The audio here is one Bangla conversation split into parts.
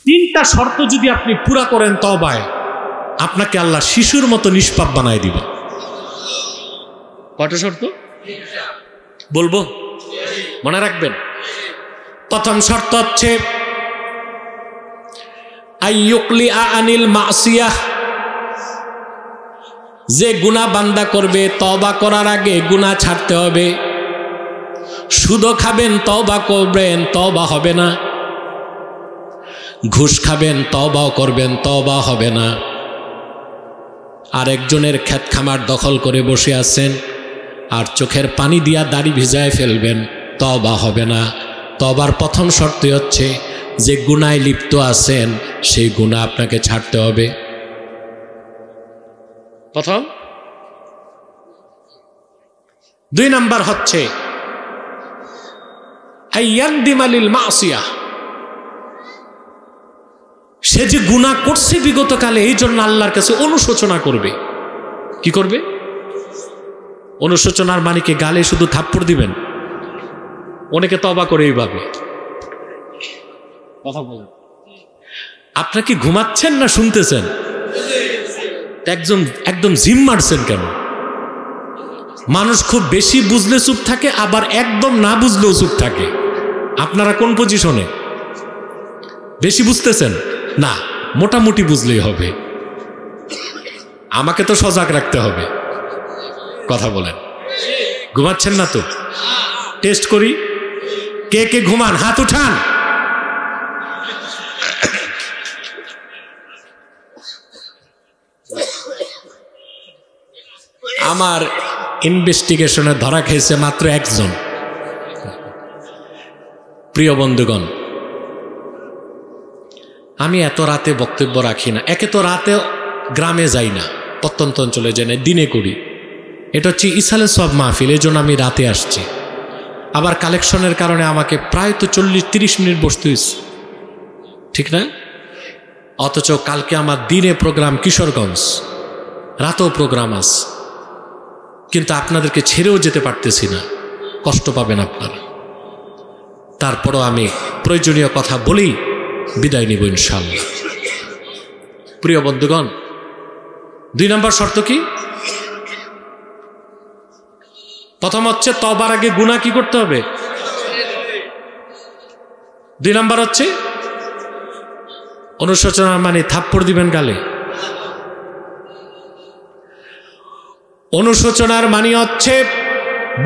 তিনটা শর্ত যদি আপনি পুরা করেন তওবায়, আপনাকে আল্লাহ শিশুর মতো নিষ্পাপ বানায় দিবে। কয়টা শর্ত বলবো? মনে রাখবেন। প্রথম শর্ত হচ্ছে আইয়ুকলি আনিল মাসিয়াহ, যে গুনাহ বান্দা করবে তওবা করার আগে গুনাহ ছাড়তে হবে। সুদ খাবেন তওবা করবেন, তওবা হবে না। ঘুষ খাবেন তওবাও করবেন, তওবা হবে না। আরেকজনের ক্ষেত খামার দখল করে বসে আছেন আর চোখের পানি দিয়া দাড়ি ভিজায় ফেলবেন, তওবা হবে না। তওবার প্রথম শর্তই হচ্ছে যে গুনায় লিপ্ত আছেন সেই গুনাহ আপনাকে ছাড়তে হবে। প্রথম। 2 নাম্বার হচ্ছে আইয়ানদিমালিল মাসিয়াহ, সে যে গুনাহ করছে বিগতকালে এই জন্য আল্লাহর কাছে অনুশোচনা করবে। কি করবে? অনুশোচনার মানে কি গালে শুধু থাপ্পড় দিবেন? অনেকে তওবা করে এইভাবে। কথা বলেন, আপনারা কি ঘুমাচ্ছেন না শুনতেছেন? একদম জিম মারছেন কেন? মানুষ খুব বেশি বুঝলে চুপ থাকে, আবার একদম না বুঝলেও চুপ থাকে। আপনারা কোন পজিশনে? বেশি বুঝতেছেন না, মোটামুটি বুঝলেই হবে। আমাকে তো সজাগ রাখতে হবে। কথা বলেন, ঘুমাচ্ছেন না তো? টেস্ট করি, কে কে ঘুমান হাত উঠান। আমার ইনভেস্টিগেশনে ধরা খেয়েছে মাত্র 1 জন। প্রিয় বন্ধুগণ, আমি এত রাতে বক্তব্য রাখি না। একে তো রাতে গ্রামে যাই না, প্রত্যন্ত অঞ্চলে যাই না, দিনে করি। এটা হচ্ছে ইসালে সব মাহফিল, এই জন্য আমি রাতে আসছি। আবার কালেকশনের কারণে আমাকে প্রায় তো 40-30 মিনিট বসতে হয়েছে, ঠিক না? অথচ কালকে আমার দিনে প্রোগ্রাম কিশোরগঞ্জ, রাতেও প্রোগ্রাম আছে, কিন্তু আপনাদেরকে ছেড়েও যেতে পারতেছি না, কষ্ট পাবেন আপনারা। তারপরও আমি প্রয়োজনীয় কথা বলেই বিদায় নিব ইনশাআল্লাহ। প্রিয় বন্ধুগণ, 2 নম্বর শর্ত কি? প্রথম হচ্ছে তওবার আগে গুনাহ কি করতে হবে? 2 নম্বর হচ্ছে অনুশোচনা মানে থাপ্পড় দিবেন গালে। অনুশোচনার মানে হচ্ছে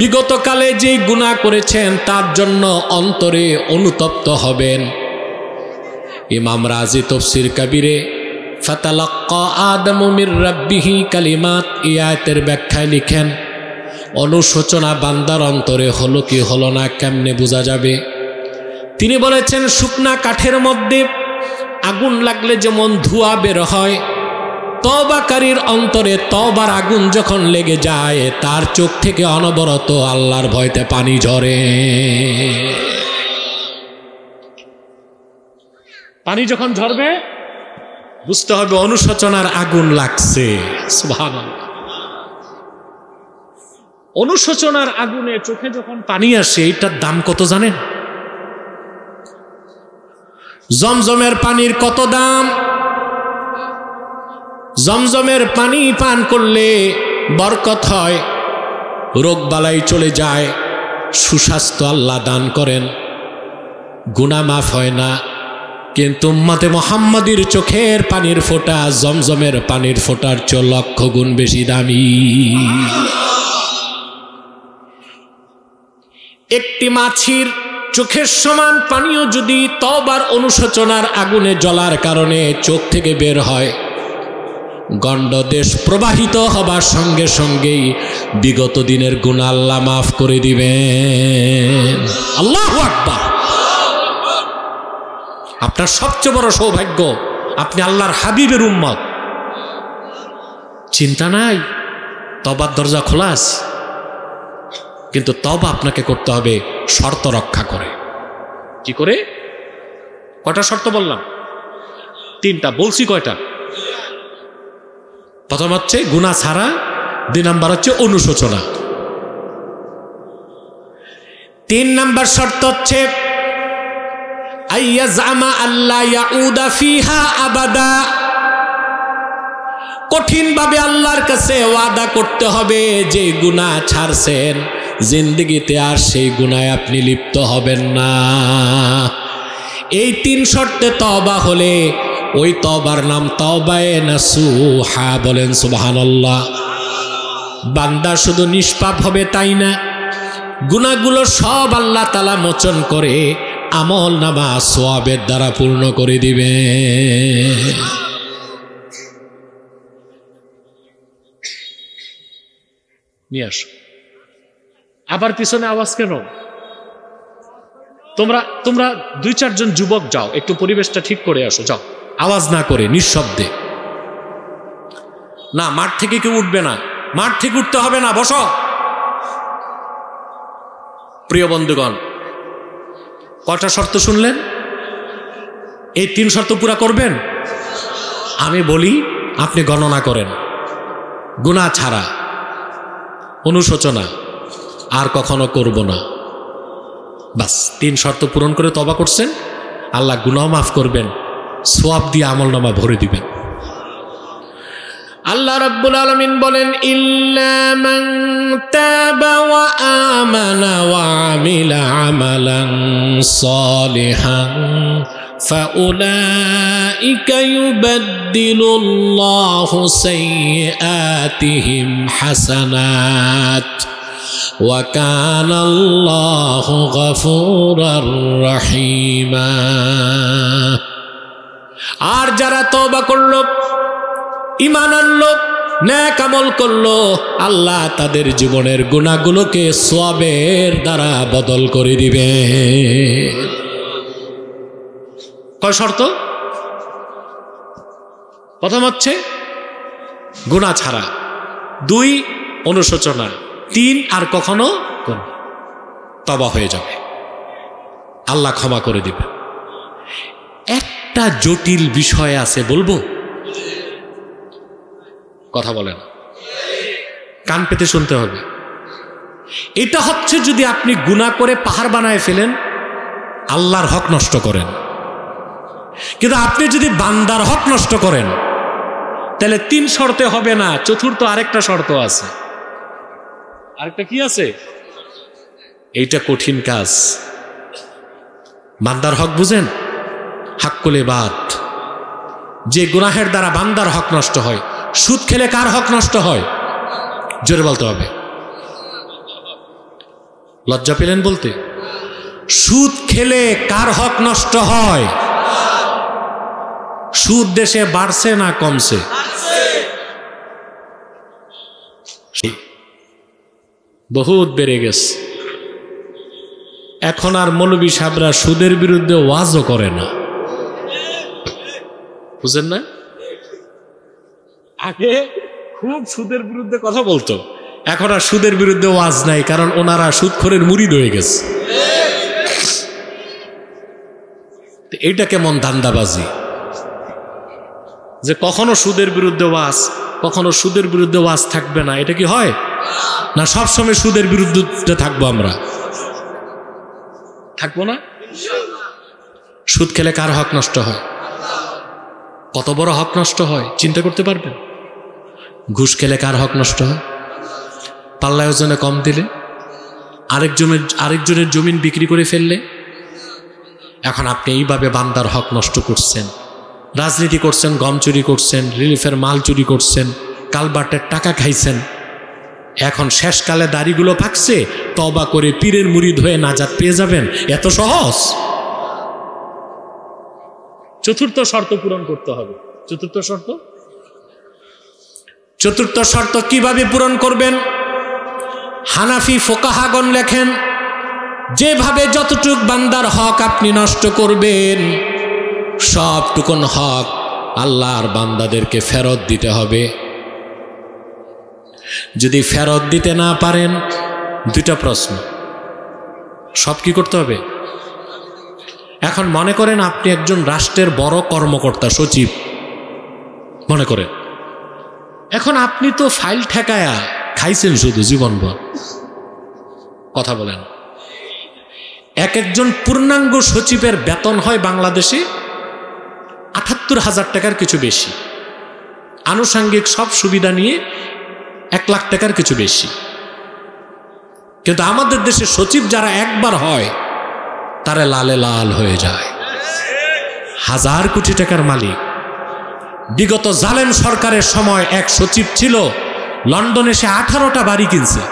বিগতকালে যে গুনাহ করেছেন তার জন্য অন্তরে অনুতপ্ত হবেন। ইমাম রাজি তফসির কবিরে ফাতালাক্কা আদমু মির রাব্বিহি কালিমাত, এই আয়াতের ব্যাখ্যায় লিখেন, অনুশোচনা বান্দার অন্তরে হলো কি হলো না কেমনে বোঝা যাবে? তিনি বলেছেন, শুকনা কাঠের মধ্যে আগুন লাগলে যেমন ধোঁয়া বের হয়, তওবাকারীর অন্তরে তওবার আগুন যখন লেগে যায় তার চোখ থেকে অনবরত আল্লাহর ভয়তে পানি ঝরে। পানি যখন ঝরবে বুঝতে হবে অনুশোচনার আগুন লাগছে। সুবহানাল্লাহ। অনুশোচনার আগুনে চোখে যখন পানি আসে, এটার দাম কত জানেন? জমজমের পানির কত দাম? জমজমের পানি পান করলে বরকত হয়, রোগ বালাই চলে যায়, সুস্বাস্থ্য আল্লাহ দান করেন, গুনাহ মাফ হয় না। কিন্তু উম্মতে মুহাম্মাদির চোখের পানির ফোঁটা জমজমের পানির ফোঁটার চেয়ে 1,00,000 গুণ বেশি দামি। একটি মাছির চোখের সমান পানিও যদি তওবার অনুশোচনার আগুনে জ্বলার কারণে চোখ থেকে বের হয়, গণ্ডদেশ প্রবাহিত হবার সঙ্গে সঙ্গেই বিগত দিনের গুনাহ আল্লাহ মাফ করে দিবেন। আল্লাহু আকবার। আপনার সবচেয়ে বড় সৌভাগ্য, আপনি আল্লাহর হাবিবের উম্মত। চিন্তা নাই, তওবার দরজা খোলা আছে, কিন্তু তওবা আপনাকে করতে হবে শর্ত রক্ষা করে। কি করে? কয়টা শর্ত বললাম? 3টা বলছি। কয়টা? প্রথম হচ্ছে গুনাহ ছাড়া, 2 নাম্বার হচ্ছে অনুশোচনা, 3 নাম্বার শর্ত হচ্ছে আইয়াজামা আল্লা ইয়াউদা ফিহা আবাদা, কঠিন ভাবে আল্লাহর কাছে ওয়াদা করতে হবে যে গুনাহ ছাড়ছেন জিন্দেগিতে আর সেই গুনায় আপনি লিপ্ত হবেন না। এই 3 শর্তে তওবা হলে ওই তওবার নাম তওবায়ে নাসুহা। বলেন সুবহানাল্লাহ। বান্দা শুধু নিষ্পাপ হবে তাই না, গুনাহগুলো সব আল্লাহ তাআলা মোচন করে আমল নামা সওয়াবের দ্বারা পূর্ণ করে দিবে। নিয়ে আসো। আবার পিছনে আওয়াজ কেন? তোমরা 2-4 জন যুবক যাও, একটু পরিবেশটা ঠিক করে আসো, যাও, আওয়াজ না করে নিঃশব্দে। না, মাঠ থেকে কেউ উঠবে না, মাঠ থেকে উঠতে হবে না, বসো। প্রিয় বন্ধুগণ, কয়টা শর্ত শুনলেন? এই 3 শর্ত পুরা করবেন? আমি বলি আপনি গণনা করেন। গুনাহ ছাড়া, অনুশোচনা, আর কখনো করব না, বাস 3 শর্ত পূরণ করে তওবা করছেন, আল্লাহ গুনাহ মাফ করবেন, সওয়াব দিয়ে আমলনামা ভরে দিবেন। আল্লাহ রাব্বুল আলামিন বলেন, ইল্লা মান তাবা ওয়া আমানা ওয়া আমিলা আমালান সালিহান ফাউলাইকা ইউবাদদিলুল্লাহু সাইয়্যাতিহিম হাসানাত ওয়া কানাল্লাহু গফুরার রহিমা। আর যারা তওবা করলো, ঈমান আনলো, নেক আমল করলো, আল্লাহ তাদের জীবনের গুনাহগুলোকে সওয়াবের দ্বারা বদল করে দিবে। কয় শর্ত? প্রথম হচ্ছে গুনাহ ছাড়া, 2 অনুশোচনা, 3 আর কখনো তওবা হয়ে যাবে, আল্লাহ ক্ষমা করে দিবে। একটা জটিল বিষয় আছে, বলবো? কথা বলে না, কান পেতে শুনতে হবে। এটা হচ্ছে যদি আপনি গুনাহ করে পাহাড় বানায় ফেলেন, আল্লাহর হক নষ্ট করেন। কিন্তু আপনি যদি বান্দার হক নষ্ট করেন, তাহলে 3 শর্তে হবে না, চতুর্থ আরেকটা শর্ত আছে। আরেকটা কি আছে? এইটা কঠিন কাজ। বান্দার হক বুঝেন? হাক্কুল ইবাদ, যে গুনাহের দ্বারা বান্দার হক নষ্ট হয়। সুদ খেলে কার হক নষ্ট হয়? জোরে বলতে হবে। লজ্জা পেলেন বলতে? সুদ খেলে কার হক নষ্ট হয়? সুদ দেশে বাড়ছে না কমছে? বহুত বেড়ে গেছে। এখন আর মৌলবী সাহেবরা সুদের বিরুদ্ধে ওয়াজও করে না, বুঝেন না? আগে খুব সুদের বিরুদ্ধে কথা বলতো, এখন আর সুদের বিরুদ্ধে ওয়াজ নাই, কারণ ওনারা সুদখোরের মুরিদ হয়ে গেছে। এইটা কেমন ধান্দাবাজি যে কখনো সুদের বিরুদ্ধে ওয়াজ, কখনো সুদের বিরুদ্ধে ওয়াজ থাকবে না? এটা কি হয় না? সবসময় সুদের বিরুদ্ধে থাকবো আমরা? থাকবো না। সুদ খেলে কার হক নষ্ট হয়? কত বড় হক নষ্ট হয় চিন্তা করতে পারবেন? ঘুষ খেলে কার হক নষ্ট হয়? পাল্লায় ওজনে কম দিলে, আরেকজনের জমিন বিক্রি করে ফেললে। এখন আপনি এইভাবে বান্দার হক নষ্ট করছেন, রাজনীতি করছেন, গম চুরি করছেন, রিলিফের মাল চুরি করছেন, কালবাটের টাকা খাইছেন। এখন শেষকালে দাড়িগুলো পাকছে, তওবা করে পীরের মুরিদ হয়ে নাজাত পেয়ে যাবেন, এত সহজ? চতুর্থ শর্ত পূরণ করতে হবে। চতুর্থ শর্ত কিভাবে পূরণ করবেন? হানাফি ফোকাহাগণ লেখেন, যেভাবে যতটুক বান্দার হক আপনি নষ্ট করবেন, সবটুকুন হক আল্লাহর বান্দাদেরকে ফেরত দিতে হবে। যদি ফেরত দিতে না পারেন, 2টা প্রশ্ন, সব কি করতে হবে? এখন মনে করেন আপনি একজন রাষ্ট্রের বড় কর্মকর্তা, সচিব মনে করেন। এখন আপনি তো ফাইল ঠেকায়া খাইছেন শুধু জীবনভর, কথা বলেন। এক একজন পূর্ণাঙ্গ সচিবের বেতন হয় বাংলাদেশে ৭৮,০০০ টাকার কিছু বেশি, আনুষঙ্গিক সব সুবিধা নিয়ে ১ লাখ টাকার কিছু বেশি। কিন্তু আমাদের দেশে সচিব যারা একবার হয় তারা লালে লাল হয়ে যায়, ১,০০০ কোটি টাকার মালিক। বিগত জালেম সরকারের সময় এক সচিব ছিল, লন্ডনে সে 18টা বাড়ি কিনছে,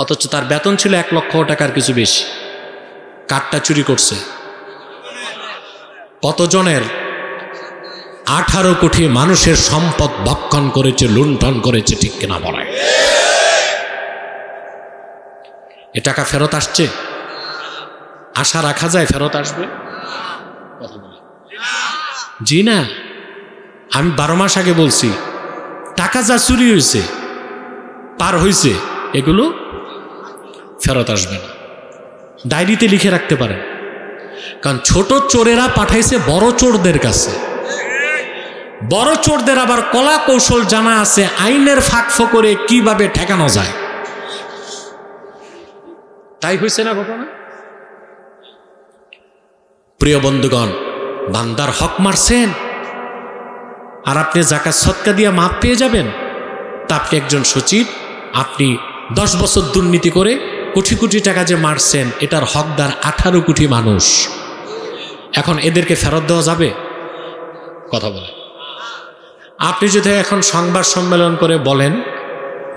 অথচ তার বেতন ছিল ১ লক্ষ টাকার কিছু বেশি। কাঠটা চুরি করছে কতজনের? 18 কোটি মানুষের সম্পদ ভক্ষণ করেছে, লুণ্ঠন করেছে, ঠিক কিনা বলে? এ টাকা ফেরত আসছে? আশা রাখা যায় ফেরত আসবে? জি না। আমি 12 মাস আগে বলছি, টাকা যা চুরি হয়েছে, পার হয়েছে, এগুলো ফেরত আসবে না। ডায়েরিতে লিখে রাখতে পারেন, কারণ ছোট চোরেরা পাঠাইছে বড় চোরদের কাছে। বড় চোরদের আবার কলা কৌশল জানা আছে, আইনের ফাঁক ফোকরে কিভাবে ঠেকানো যায়। তাই হয়েছে না ঘটনা? প্রিয় বন্ধুগণ, বান্দার হক মারছেন আর আপনি যাকাত সদকা দিয়ে মাপ পেয়ে যাবেন? তা আপনি একজন সচিব, আপনি 10 বছর দুর্নীতি করে কোটি কোটি টাকা যে মারছেন, এটার হকদার 18 কোটি মানুষ। এখন এদেরকে ফেরত দেওয়া যাবে? কথা বলেন। আপনি যদি এখন সংবাদ সম্মেলন করে বলেন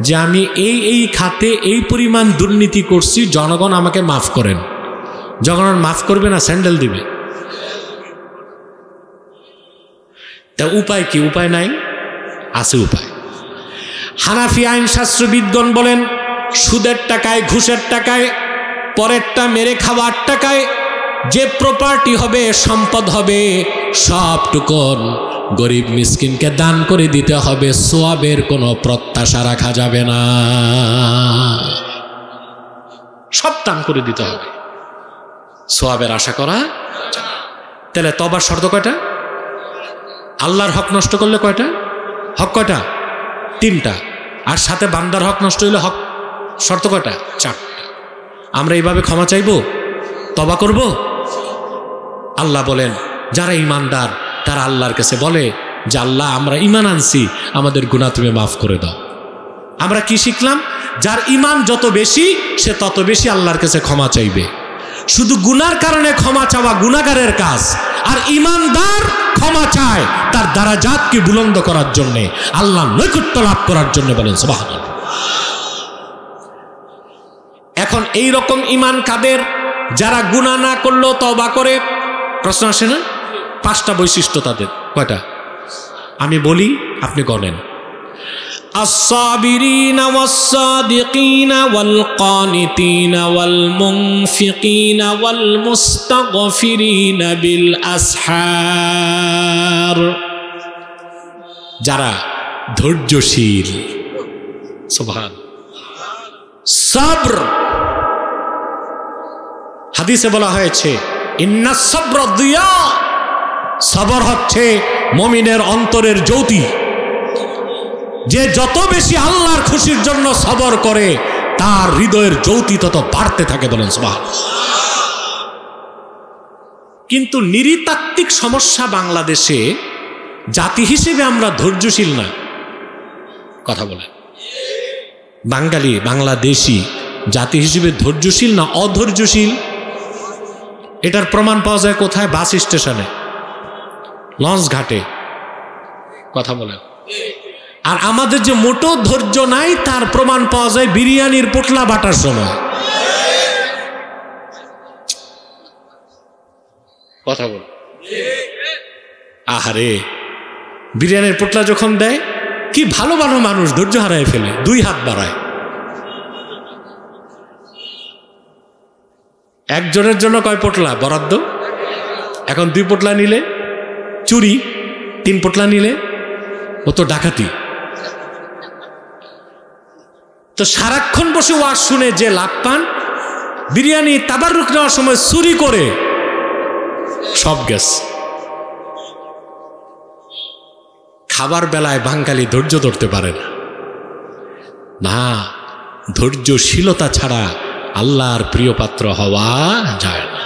যে আমি এই খাতে এই পরিমাণ দুর্নীতি করছি, জনগণ আমাকে মাফ করেন, জনগণ মাফ করবে না, স্যান্ডেল দিবে। তা উপায় কি? উপায় নাই? আছে উপায়। হানাফি আইন শাস্ত্রবিদগণ বলেন, সুদের টাকায়, ঘুষের টাকায়, পরেরটা মেরে খাওয়ার টাকায় যে প্রপার্টি হবে, সম্পদ হবে, সবটুকুন গরিব মিসকিনকে দান করে দিতে হবে। সোয়াবের কোনো প্রত্যাশা রাখা যাবে না, সব দান করে দিতে হবে, সোয়াবের আশা করা। তাহলে তবার শর্ত কয়টা? আল্লাহর হক নষ্ট করলে কয়টা হক? কয়টা? 3টা। আর সাথে বান্দার হক নষ্ট হইলে হক শর্ত কয়টা? 4টা। আমরা এইভাবে ক্ষমা চাইব, তবা করব? আল্লাহ বলেন, যারা ইমানদার তারা আল্লাহর কাছে বলে যে আল্লাহ, আমরা ইমান আনছি, আমাদের গুনাহ তুমি মাফ করে দাও। আমরা কি শিখলাম? যার ইমান যত বেশি সে তত বেশি আল্লাহর কাছে ক্ষমা চাইবে। শুধু গুনার কারণে ক্ষমা চাওয়া গুনাহগারের কাজ, আর ইমানদার ক্ষমা চায় তার দারাজাতকে বুলন্দ করার জন্য, আল্লাহর নৈকট্য লাভ করার জন্য। বলেন সুবহানাল্লাহ। এখন এই রকম ইমান কাদের? যারা গুনাহ না করলেও তওবা করে। প্রশ্ন আসে না? 5টা বৈশিষ্ট্য তাদের। কয়টা? আমি বলি, আপনি গণেন। আস-সাবিরিনা ওয়াস-সাদিকিনা ওয়াল-কানিতিনা ওয়াল-মুনফিকিনা ওয়াল-মুস্তাগফিরিনা বিল আসহার। যারা ধৈর্যশীল, সুবহান, সবর। হাদিসে বলা হয়েছে, ইন্নাস সাবরা দিয়া, সবর হচ্ছে মুমিনের অন্তরের জ্যোতি। যে যত বেশি আল্লাহর খুশির জন্য সবর করে, তার হৃদয়ের জ্যোতি তত বাড়তে থাকে। বলেন সুবহানাল্লাহ। কিন্তু নৃতাত্ত্বিক সমস্যা, বাংলাদেশে জাতি হিসেবে আমরা ধৈর্যশীল না। কথা বলেন। বাঙালি, বাংলাদেশি জাতি হিসেবে ধৈর্যশীল না অধৈর্যশীল? এটার প্রমাণ পাওয়া যায় কোথায়? বাস স্টেশনে, লঞ্চ ঘাটে। কথা বলেন। আর আমাদের যে মোটো ধৈর্য নাই, তার প্রমাণ পাওয়া যায় বিরিয়ানির পোটলা বাটার সময়। কথা বল। আহারে, বিরিয়ানির পোটলা যখন দেয়, কি ভালো ভালো মানুষ ধৈর্য হারায় ফেলে, 2 হাত বাড়ায়। একজনের জন্য কয় পোটলা বরাদ্দ? এখন 2 পোটলা নিলে চুরি, 3 পোটলা নিলে ও তো ডাকাতি। তো সারাক্ষণ বসে ওয়াজ শুনে যে লাভ পান, বিরিয়ানি তাবাররুক নেওয়ার সময় চুরি করে সব গেছে। খাবার বেলায় বাঙালি ধৈর্য ধরতে পারে না। না, ধৈর্যশীলতা ছাড়া আল্লাহর প্রিয় পাত্র হওয়া যায় না।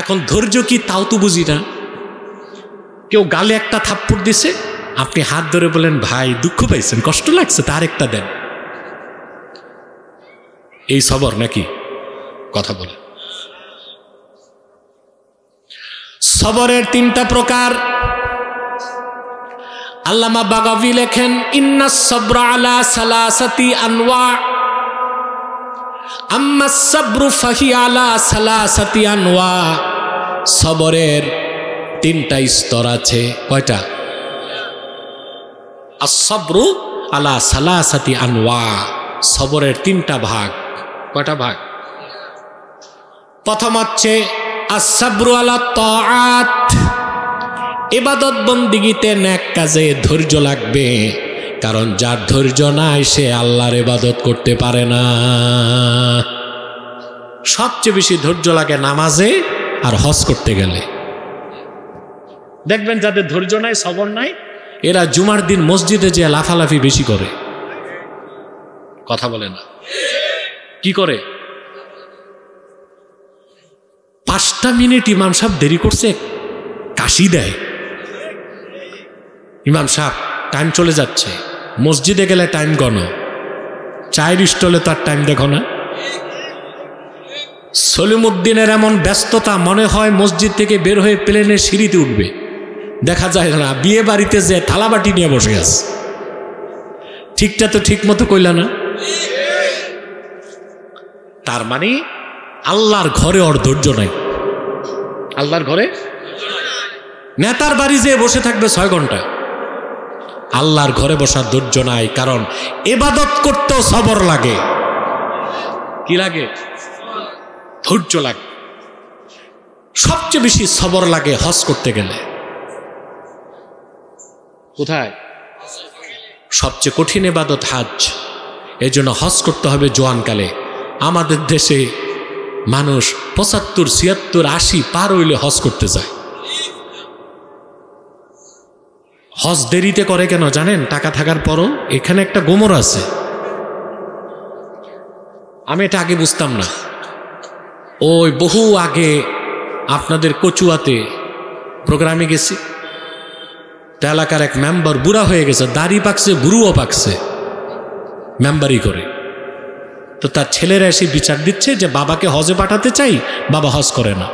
এখন ধৈর্য কি তাও তো বুঝি না। কেউ গালে একটা থাপ্পড় দিছে, আপনি হাত ধরে বলেন ভাই দুঃখ পাইছেন, কষ্ট লাগছে, তার একটা দেন, এই সবর নাকি? কথা বলে। সবরের তিনটা প্রকার। আল্লামা বাগাভী লেখেন ইন্নাস সাবরা আলা সালাসাতি আনওয়া আম্মাস সাবরু ফাহি আলা সালাসাতি আনওয়া। সবরের তিনটা স্তর আছে। কয়টা? আস-সাবরু আলা সালাসাতি আনওয়া। সবরের তিনটা ভাগ। কয়টা ভাগ? প্রথম হচ্ছে আস-সাবরু আলা তাআত। ইবাদত বন্দিগিতে নেক কাজে ধৈর্য লাগবে, কারণ যার ধৈর্য নাই সে আল্লাহর ইবাদত করতে পারে না। সবচেয়ে বেশি ধৈর্য লাগে নামাজে আর হজ করতে গেলে। দেখবেন যাদের ধৈর্য নাই, সবর নাই, এরা জুমার দিন মসজিদে যে লাফালাফি বেশি করে। কথা বলে না? কি করে? 5টা মিনিট ইমাম সাহেব দেরি করছে, কাশি দেয়। ইমাম সাহেব টাইম চলে যাচ্ছে, মসজিদে গেলে টাইম গণো, চায়ের স্টলে তার টাইম দেখো না। সলিমুদ্দিনের এমন ব্যস্ততা, মনে হয় মসজিদ থেকে বের হয়ে প্লেনের সিঁড়িতে উঠবে, দেখা যায় না, বিয়ে বাড়িতে যে থালাবাটি নিয়ে বসে আছে। ঠিকটা তো ঠিক মতো কইলা না? তার মানে আল্লাহর ঘরে ওর ধৈর্য নাই। আল্লাহর ঘরে নেতার বাড়ি যেয়ে বসে থাকবে 6 ঘন্টা, আল্লাহর ঘরে বসার ধৈর্য নাই। কারণ ইবাদত করতেও সবর লাগে। কি লাগে? ধৈর্য লাগে। সবচেয়ে বেশি সবর লাগে হজ করতে গেলে। কোথায়? সবচেয়ে কঠিন ইবাদত হজ। এই জন্য হজ করতে হবে জোয়ানকালে। আমাদের দেশে মানুষ 75, 76, 80 পার হইলে হজ করতে যায়। হজ দেরিতে করে কেন জানেন? টাকা থাকার পরও এখানে একটা গোমর আছে। আমি এটা আগে বুঝতাম না। ওই বহু আগে আপনাদের কচুয়াতে প্রোগ্রামে গেছি, এলাকার এক মেম্বার বুড়া হয়ে গেছে, দাড়ি পাকছে, বুড়ুও পাকছে, মেম্বারই করে। তো তার ছেলেরা এসে বিচার দিচ্ছে যে বাবাকে হজে পাঠাতে চাই, বাবা হজ করে না।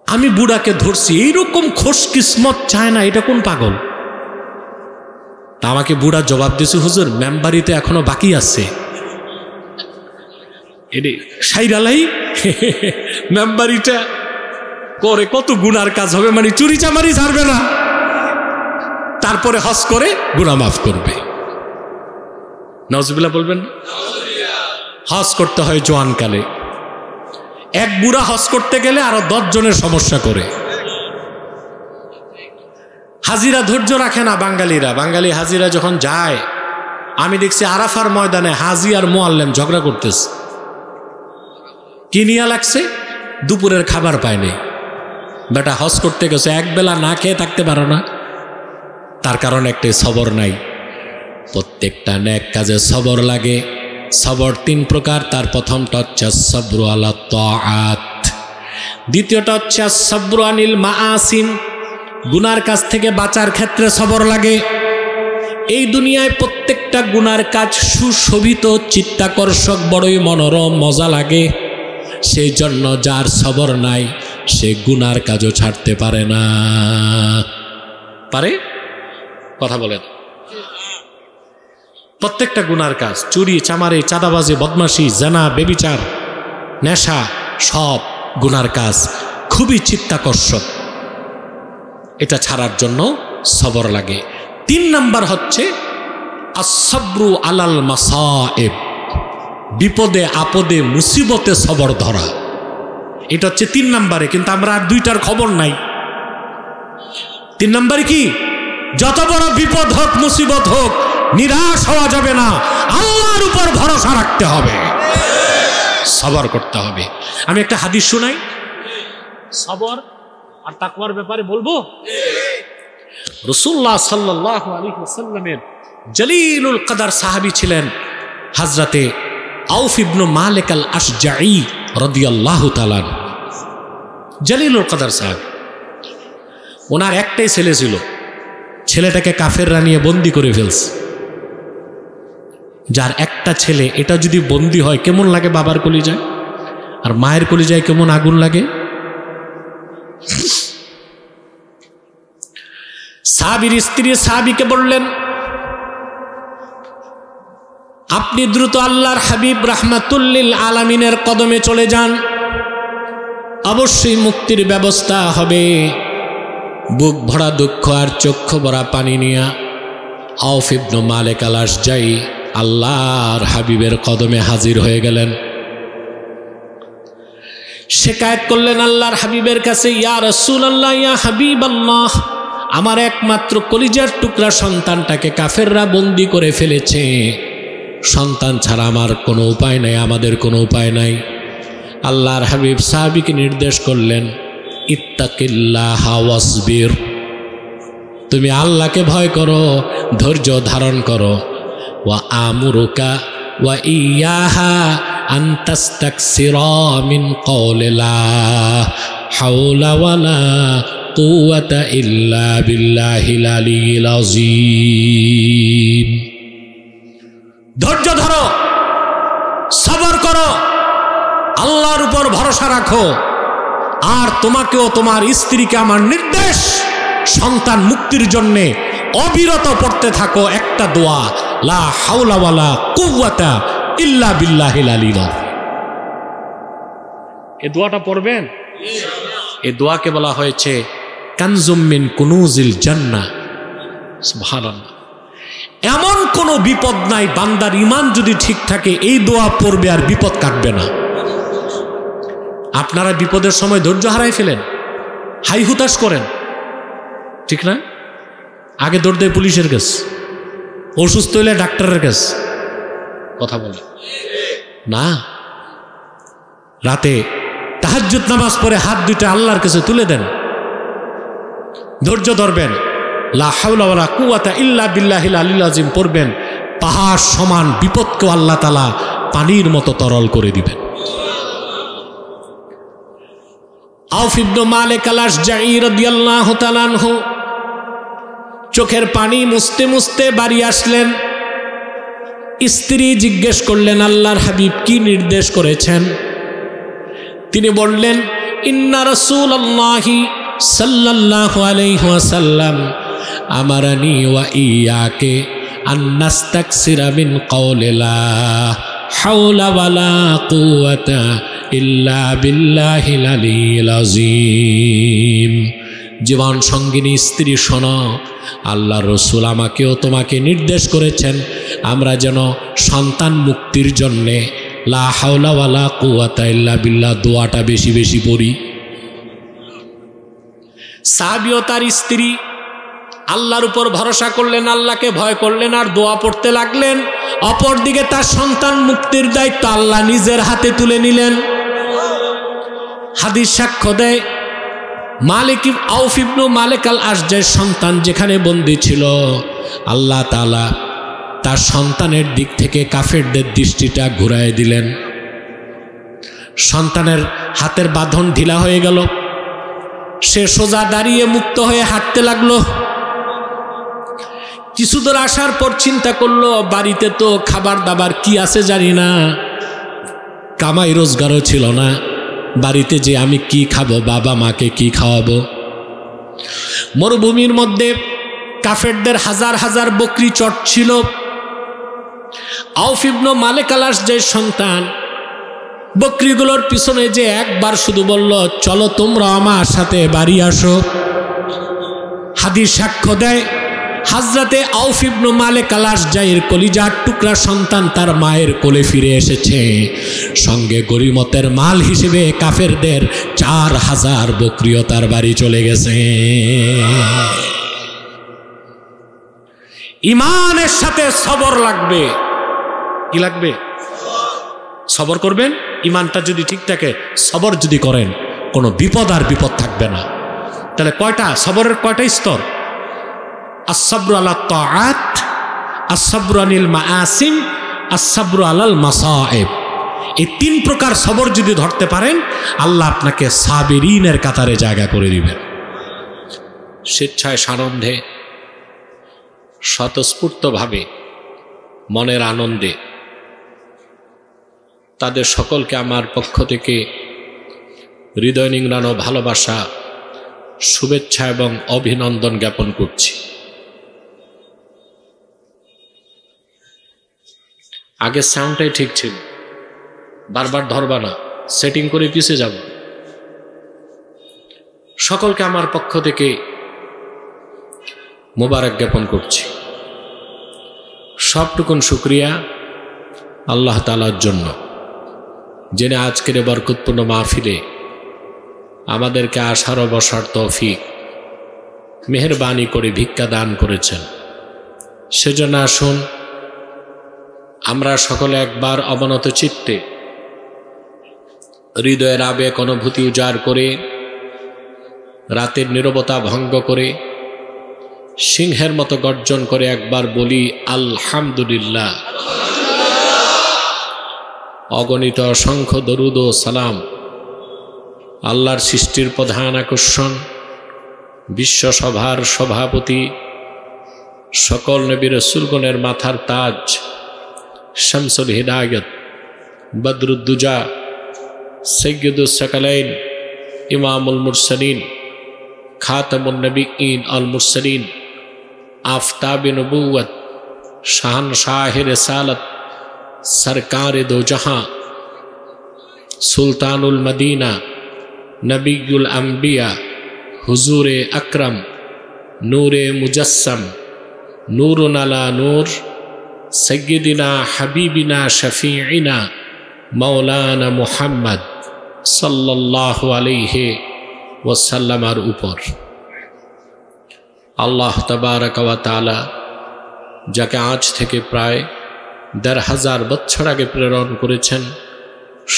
আমি বুড়াকে ধরছি, এইরকম খোশ কিসমত চায় না, এটা কোন পাগল? তা আমাকে বুড়া জবাব দিয়েছে, হুজুর মেম্বারিতে এখনো বাকি আছে। এরে সাইরালাই মেম্বারিটা করে কত গুনার কাজ হবে, মানে চুরি চামারি ছাড়বে না, তারপরে হজ করে গুনাহ মাফ করবে। নাউজুবিল্লাহ বলবেন। হজ করতে হয় জোয়ানকালে। এক বুড়া হজ করতে গেলে আরো 10 জনের সমস্যা করে। হাজিরা ধৈর্য রাখে না বাঙালিরা। বাঙালি হাজিরা যখন যায়, আমি দেখছি আরাফার ময়দানে হাজি আর মুআল্লিম ঝগড়া করতেছে। কি নিয়া লাগছে? দুপুরের খাবার পায়নি। বেটা হজ করতে গেছে, একবেলা না খেয়ে থাকতে পারো না, তার কারণ একটাই, সবর নাই। প্রত্যেকটা নেক কাজে সবর লাগে। সবর 3 প্রকার। তার প্রথমটা হচ্ছে সাবরু আলা তাআত, দ্বিতীয়টা হচ্ছে সাবরু আনিল মাআসিম, গুনার কাজ থেকে বাঁচার ক্ষেত্রে সবর লাগে। এই দুনিয়ায় প্রত্যেকটা গুনার কাজ সুশোভিত, চিত্তাকর্ষক, বড়ই মনোরম, মজা লাগে। সেই জন্য যার সবর নাই সে গুনার কাজও ছাড়তে পারে না। পারে? কথা বলেন। প্রত্যেকটা গুনার কাজ, চুরি চামারি, চাঁদাবাজি, বদমাশি, জেনা, বেবিচার, নেশা, সব গুনার কাজ খুবই চিত্তাকর্ষক। এটা ছাড়ার জন্য সবর লাগে। 3 নাম্বার হচ্ছে আস-সাবরু আলাল মাসায়েব, বিপদে আপদে মুসিবতে সবর ধরা। এটা হচ্ছে 3 নাম্বারে। কিন্তু আমরা আর 2টার খবর নাই। 3 নাম্বারে কি? যত বড় বিপদ হোক, মুসিবত হোক, নিরাশ হওয়া যাবে না, আল্লাহর উপর ভরসা রাখতে হবে, সবর করতে হবে। আমি একটা হাদিস শোনাই, সবর আর তাকওয়ার ব্যাপারে বলবো। রাসূলুল্লাহ সাল্লাল্লাহু আলাইহি ওয়াসাল্লামের জলিলুল কদর সাহাবী ছিলেন হযরতে আউফ ইবনে মালিক আল আশজাঈ রাদিয়াল্লাহু তাআলা জলিলুল কদর সাহেব, ওনার একটাই ছেলে ছিল, ছেলেটাকে কাফেররা নিয়ে বন্দি করে ফেলছে। যার একটা ছেলে, এটা যদি বন্দি হয় কেমন লাগে বাবার কলিজায়, আর মায়ের কলিজায় কেমন আগুন লাগে। সাহাবীর স্ত্রী সাহাবীকে বললেন, আপনি দ্রুত আল্লাহর হাবিব রাহমাতুল লিল আলামিনের কদমে চলে যান, অবশ্যই মুক্তির ব্যবস্থা হবে। বুক ভরা দুঃখ আর চক্ষু ভরা পানি নিয়ে আউফ ইবনে মালিক আল আশজাঈ আল্লাহর হাবিবের কদমে হাজির হয়ে গেলেন। শিকায়েত করলেন আল্লাহর হাবিবের কাছে, ইয়া রাসূলুল্লাহ, ইয়া হাবিবাল্লাহ, আমার একমাত্র কলিজার টুকরা সন্তানটাকে কাফেররা বন্দি করে ফেলেছে। সন্তান ছাড়া আমার কোনো উপায় নাই, আমাদের কোনো উপায় নাই। আল্লাহর হাবিব সাহাবীকে নির্দেশ করলেন, ইত্তাকিল্লাহা ওয়াসবির, তুমি আল্লাহকে ভয় করো, ধৈর্য ধারণ করো। ওয়া আমুরুকা ওয়া ইয়াহা আন তাস্তাকসিরা মিন কওলি লা হাওলা ওয়ালা কুওয়াতা ইল্লা বিল্লাহিল আলিয়্যিল আযীম। ধৈর্য ধরো, সবর করো, আল্লাহর উপর ভরসা রাখো। আর তোমাকেও তোমার স্ত্রীকে আমার নির্দেশ, সন্তান মুক্তির জন্যে অবিরত পড়তে থাকো একটা দোয়া, লা হাওলা ওয়ালা কুওয়াতা ইল্লা বিল্লাহিল আলিয়্যিল আযীম। এই দোয়াটা পড়বেন। এই দোয়াকে বলা হয়েছে কানজুম মিন কুনুজিল জান্নাহ। সুবহানাল্লাহ। এমন কোনো বিপদ নাই, বান্দার ঈমান যদি ঠিক থাকে এই দোয়া পড়বে আর বিপদ কাটবে না। আপনারা বিপদের সময় ধৈর্য হারাই ফেলেন, হাই হুতাশ করেন, ঠিক না? আগে দৌড় দেয় পুলিশের কাছে, অসুস্থ হইলে ডাক্তারের কাছে, কথা বলে না। রাতে তাহাজ্জুদ নামাজ পড়ে হাত দুইটা আল্লাহর কাছে তুলে দেন, ধৈর্য ধরবেন, লা হাওলা ওয়ালা কুওয়াতা ইল্লা বিল্লাহিল আলিয়্যিল আযীম পড়বেন। পাহাড় সমান বিপদকে আল্লাহ তাআলা পানির মতো তরল করে দিবেন। আউফ ইবনে মালিক আল আশজাঈ রাদিয়াল্লাহু তাআলা আনহু চোখের পানি মুছতে মুছতে বাড়ি আসলেন। স্ত্রী জিজ্ঞেস করলেন, আল্লাহর হাবিব কি নির্দেশ করেছেন? তিনি বললেন, ইন্না রাসূলুল্লাহি সাল্লাল্লাহু আলাইহি ওয়াসাল্লাম আমারানি ওয়া ইয়াকে আন নাস্তাকসিরা মিন কওলি লা হাওলা ওয়ালা কুওয়াতা ইল্লা বিল্লাহিল আলিয়্যিল আযীম। জীবন সঙ্গিনী স্ত্রী শোনো, আল্লাহ রসুল আমাকেও তোমাকে নির্দেশ করেছেন আমরা যেন সন্তান মুক্তির জন্যে লা হাওলা ওয়ালা কুওয়াতা ইল্লা বিল্লাহ দোয়াটা বেশি বেশি পড়ি। সাহাবী ও তার স্ত্রী আল্লাহর উপর ভরসা করলেন, আল্লাহকে ভয় করলেন আর দোয়া পড়তে লাগলেন। অপরদিকে তার সন্তান মুক্তির দায়িত্ব আল্লাহ নিজের হাতে তুলে নিলেন। হাদিস সাক্ষ্য দেয়, আউফ ইবনে মালিক আল আশজাঈর সন্তান যেখানে বন্দী ছিল, আল্লাহ তাআলা তার সন্তানের দিক থেকে কাফেরদের দৃষ্টিটা ঘুরায় দিলেন। সন্তানের হাতের বাঁধন ঢিলা হয়ে গেল, সে সোজা দাঁড়িয়ে মুক্ত হয়ে হাঁটতে লাগলো। কিছু দূর আসার পর চিন্তা করলো, বাড়িতে তো খাবার দাবার কি আছে জানি না, কামাই রোজগারও ছিল না, বাড়িতে যে আমি কি খাবো, বাবা মাকে কি খাওয়াবো। মরুভূমির মধ্যে কাফেরদের হাজার হাজার বকরি চড়ছিল। আউফ ইবনে মালিক আল আশজাঈর সন্তান বকরিগুলোর পিছনে যে একবার শুধু বলল, চলো তোমরা আমার সাথে বাড়ি আসো। হাদিস সাক্ষ্য দেয়, হযরতে আউফ ইবনে মালিক আল আশজাঈর কলিজার টুকরা সন্তান তার মায়ের কোলে ফিরে এসেছে। সঙ্গে গরিমতের মাল হিসেবে কাফেরদের 4000 বকরিও তার বাড়ি চলে গেছে। ইমানের সাথে সবর লাগবে। কি লাগবে? সবর করবেন। ইমানটা যদি ঠিক থাকে, সবর যদি করেন, কোনো বিপদ আর বিপদ থাকবে না। তাহলে কয়টা সবরের কয়টা স্তর? আস-সাবরু আলা তাআত, আস-সাবরু আনিল মাআসিম, আস-সাবরু আলাল মাসায়েব। এই 3 প্রকার সবর যদি ধরতে পারেন, আল্লাহ আপনাকে সাবিরিনের কাতারে জায়গা করে দিবেন। স্বেচ্ছায় সানন্দে স্বতঃস্ফূর্তভাবে মনের আনন্দে তাদের সকলকে আমার পক্ষ থেকে হৃদয় নিংড়ানো ভালোবাসা, শুভেচ্ছা এবং অভিনন্দন জ্ঞাপন করছি। আগের সাউন্ডটাই ঠিক ছিল, বারবার ধরবা না, সেটিং করে পিছিয়ে যাব। সকলকে আমার পক্ষ থেকে মোবারক জ্ঞাপন করছি। সবটুকুন শুকরিয়া আল্লাহ তাআলার জন্য, যিনি আজকের বরকতপূর্ণ মাহফিলে আমাদেরকে আসার ও বসার তৌফিক মেহেরবানি করে ভিক্ষা দান করেছেন। সেজন্য আসুন আমরা সকলে একবার অবনত চিত্তে হৃদয়ের আবেগ অনুভূতি উজাড় করে, রাতের নীরবতা ভঙ্গ করে, সিংহের মতো গর্জন করে একবার বলি আলহামদুলিল্লাহ। অগণিত অসংখ্য দরুদ ও সালাম আল্লাহর সৃষ্টির প্রধান আকর্ষণ, বিশ্বসভার সভাপতি, সকল নবী রাসূলগণের মাথার তাজ, শামসুল হিদায়াত, বদরুদ্দুজা, সৈয়দুস সাকালাইন, ইমামুল মুরসালিন, খাতামুন নবিয়্যিন আল মুরসালিন, আফতাবে নবুওয়াত, শাহনশাহে রিসালাত, সরকারে দো জাহাঁ, সুলতানুল মদিনা, নবিয়ুল আম্বিয়া, হুজুরে আকরম, নূরে মুজাসসাম, নূরুন আলা নূর, সৈয়দিনা হাবিবিনা শফিঈনা মাওলানা মুহাম্মদ সাল্লাল্লাহু আলাইহি ওয়াসাল্লামের উপর আল্লাহ তাবারক ওয়া তাআলা যাকে আজ থেকে প্রায় ১৫০০ বছর আগে প্রেরণ করেছেন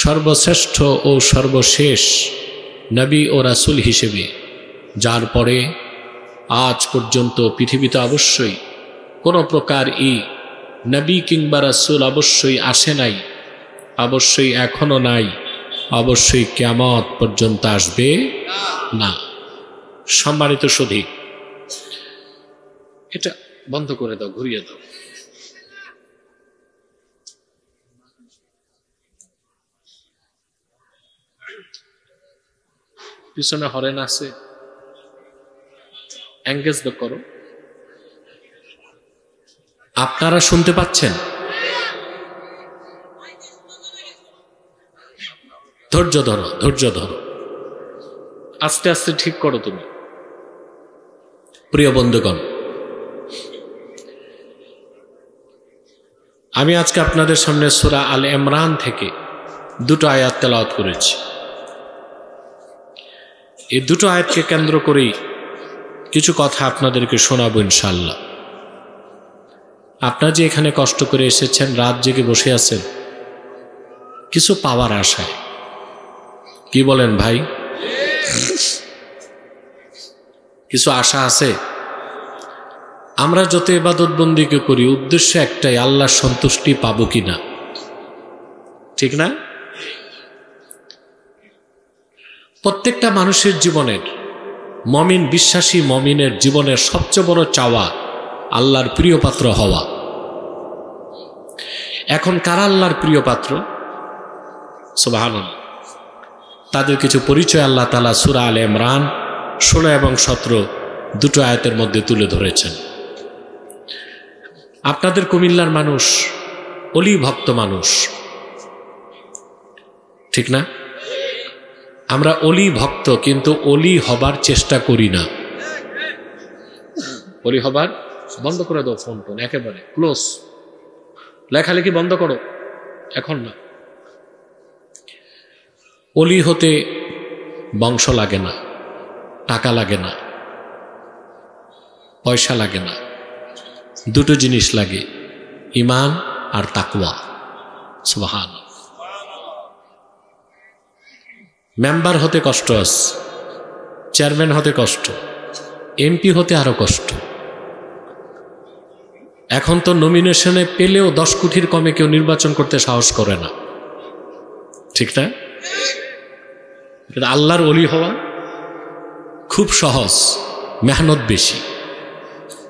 সর্বশ্রেষ্ঠ ও সর্বশেষ নবী ও রাসূল হিসেবে, যার পরে আজ পর্যন্ত পৃথিবীতে অবশ্যই কোনো প্রকার নবী কিংবা রাসূল অবশ্যই আসে নাই, অবশ্যই এখনো নাই, অবশ্যই কিয়ামত পর্যন্ত আসবে না। সম্মানিত সুধী, এটা বন্ধ করে দাও, ঘুরিয়ে দাও। পিছনে হরেন আছে, এঙ্গেজ করো। আপনারা শুনতে পাচ্ছেন? ধৈর্য ধরো, ধৈর্য ধরো, আস্তে আস্তে ঠিক করো তুমি। প্রিয় বন্ধুগণ, আমি আজকে আপনাদের সামনে সূরা আল ইমরান থেকে 2টো আয়াত তেলাওয়াত করেছি। এই 2টো আয়াতকে কেন্দ্র করেই কিছু কথা আপনাদেরকে শোনাবো ইনশাআল্লাহ। আপনারা যে এখানে কষ্ট করে এসেছেন, রাত জেগে বসে আছেন কিছু পাওয়ার আশায়, কি বলেন ভাই? কিছু আশা আছে। আমরা যত ইবাদত বন্দিকে করি উদ্দেশ্য একটাই, আল্লাহর সন্তুষ্টি পাবো কিনা, ঠিক না? প্রত্যেকটা মানুষের জীবনের, মমিন বিশ্বাসী মমিনের জীবনের সবচেয়ে বড় চাওয়া আল্লাহর প্রিয় পাত্র হওয়া। এখন কারা আল্লাহর প্রিয় পাত্র? সুবহানাল্লাহ। তাদের কিছু পরিচয় আল্লাহ তাআলা সূরা আলে ইমরান 16 এবং 17 2টো আয়াতের মধ্যে তুলে ধরেছেন। আপনাদের কুমিল্লার মানুষ অলি ভক্ত মানুষ, ঠিক না? আমরা অলি ভক্ত, কিন্তু অলি হবার চেষ্টা করি না। অলি হবার, বন্ধ করে দাও ফোন টোন, একেবারে ক্লোজ, লেখালেখি বন্ধ করো এখন না। অলি হতে বংশ লাগে না, টাকা লাগে না, পয়সা লাগে না, 2টো জিনিস লাগে, ঈমান আর তাকওয়া। সুবহানাল্লাহ। মেম্বার হতে কষ্ট আছে, চেয়ারম্যান হতে কষ্ট, এমপি হতে আরো কষ্ট, এখন তো নমিনেশনে পেলেও 10 কোটির কমে কেউ নির্বাচন করতে সাহস করে না, ঠিক না? আল্লাহর ওলি হওয়া খুব সহজ, মেহনত বেশি,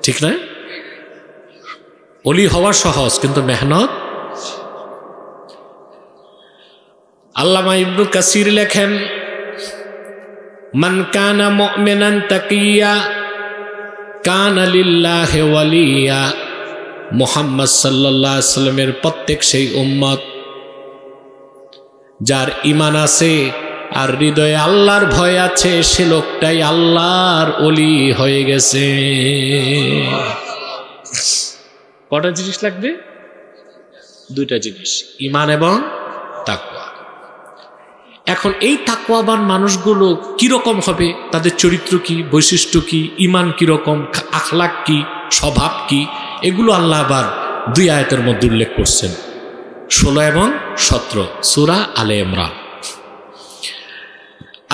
ঠিক না? ওলি হওয়া সহজ, কিন্তু মেহনত। আল্লামা ইবনে কাসির লেখেন, মান কানা মুমিনান তাকিয়া কানা লিল্লাহি ওয়ালিয়া। মুহাম্মদ সাল্লাল্লাহু আলাইহি সাল্লামের প্রত্যেক সেই উম্মত যার ঈমান আছে আর হৃদয়ে আল্লাহর ভয় আছে, সে লোকটাই আল্লাহর ওলি হয়ে গেছে। কটা জিনিস লাগবে? 2টা জিনিস, ঈমান এবং তাকওয়া। এখন এই তাকওয়াবান মানুষগুলো কিরকম হবে, তাদের চরিত্র কি, বৈশিষ্ট্য কি, ঈমান কিরকম, আখলাক কি, স্বভাব কি, এগুলো আল্লাহ আবার 2 আয়াতের মধ্যে উল্লেখ করছেন, 16 এবং 17 সূরা আলে ইমরান।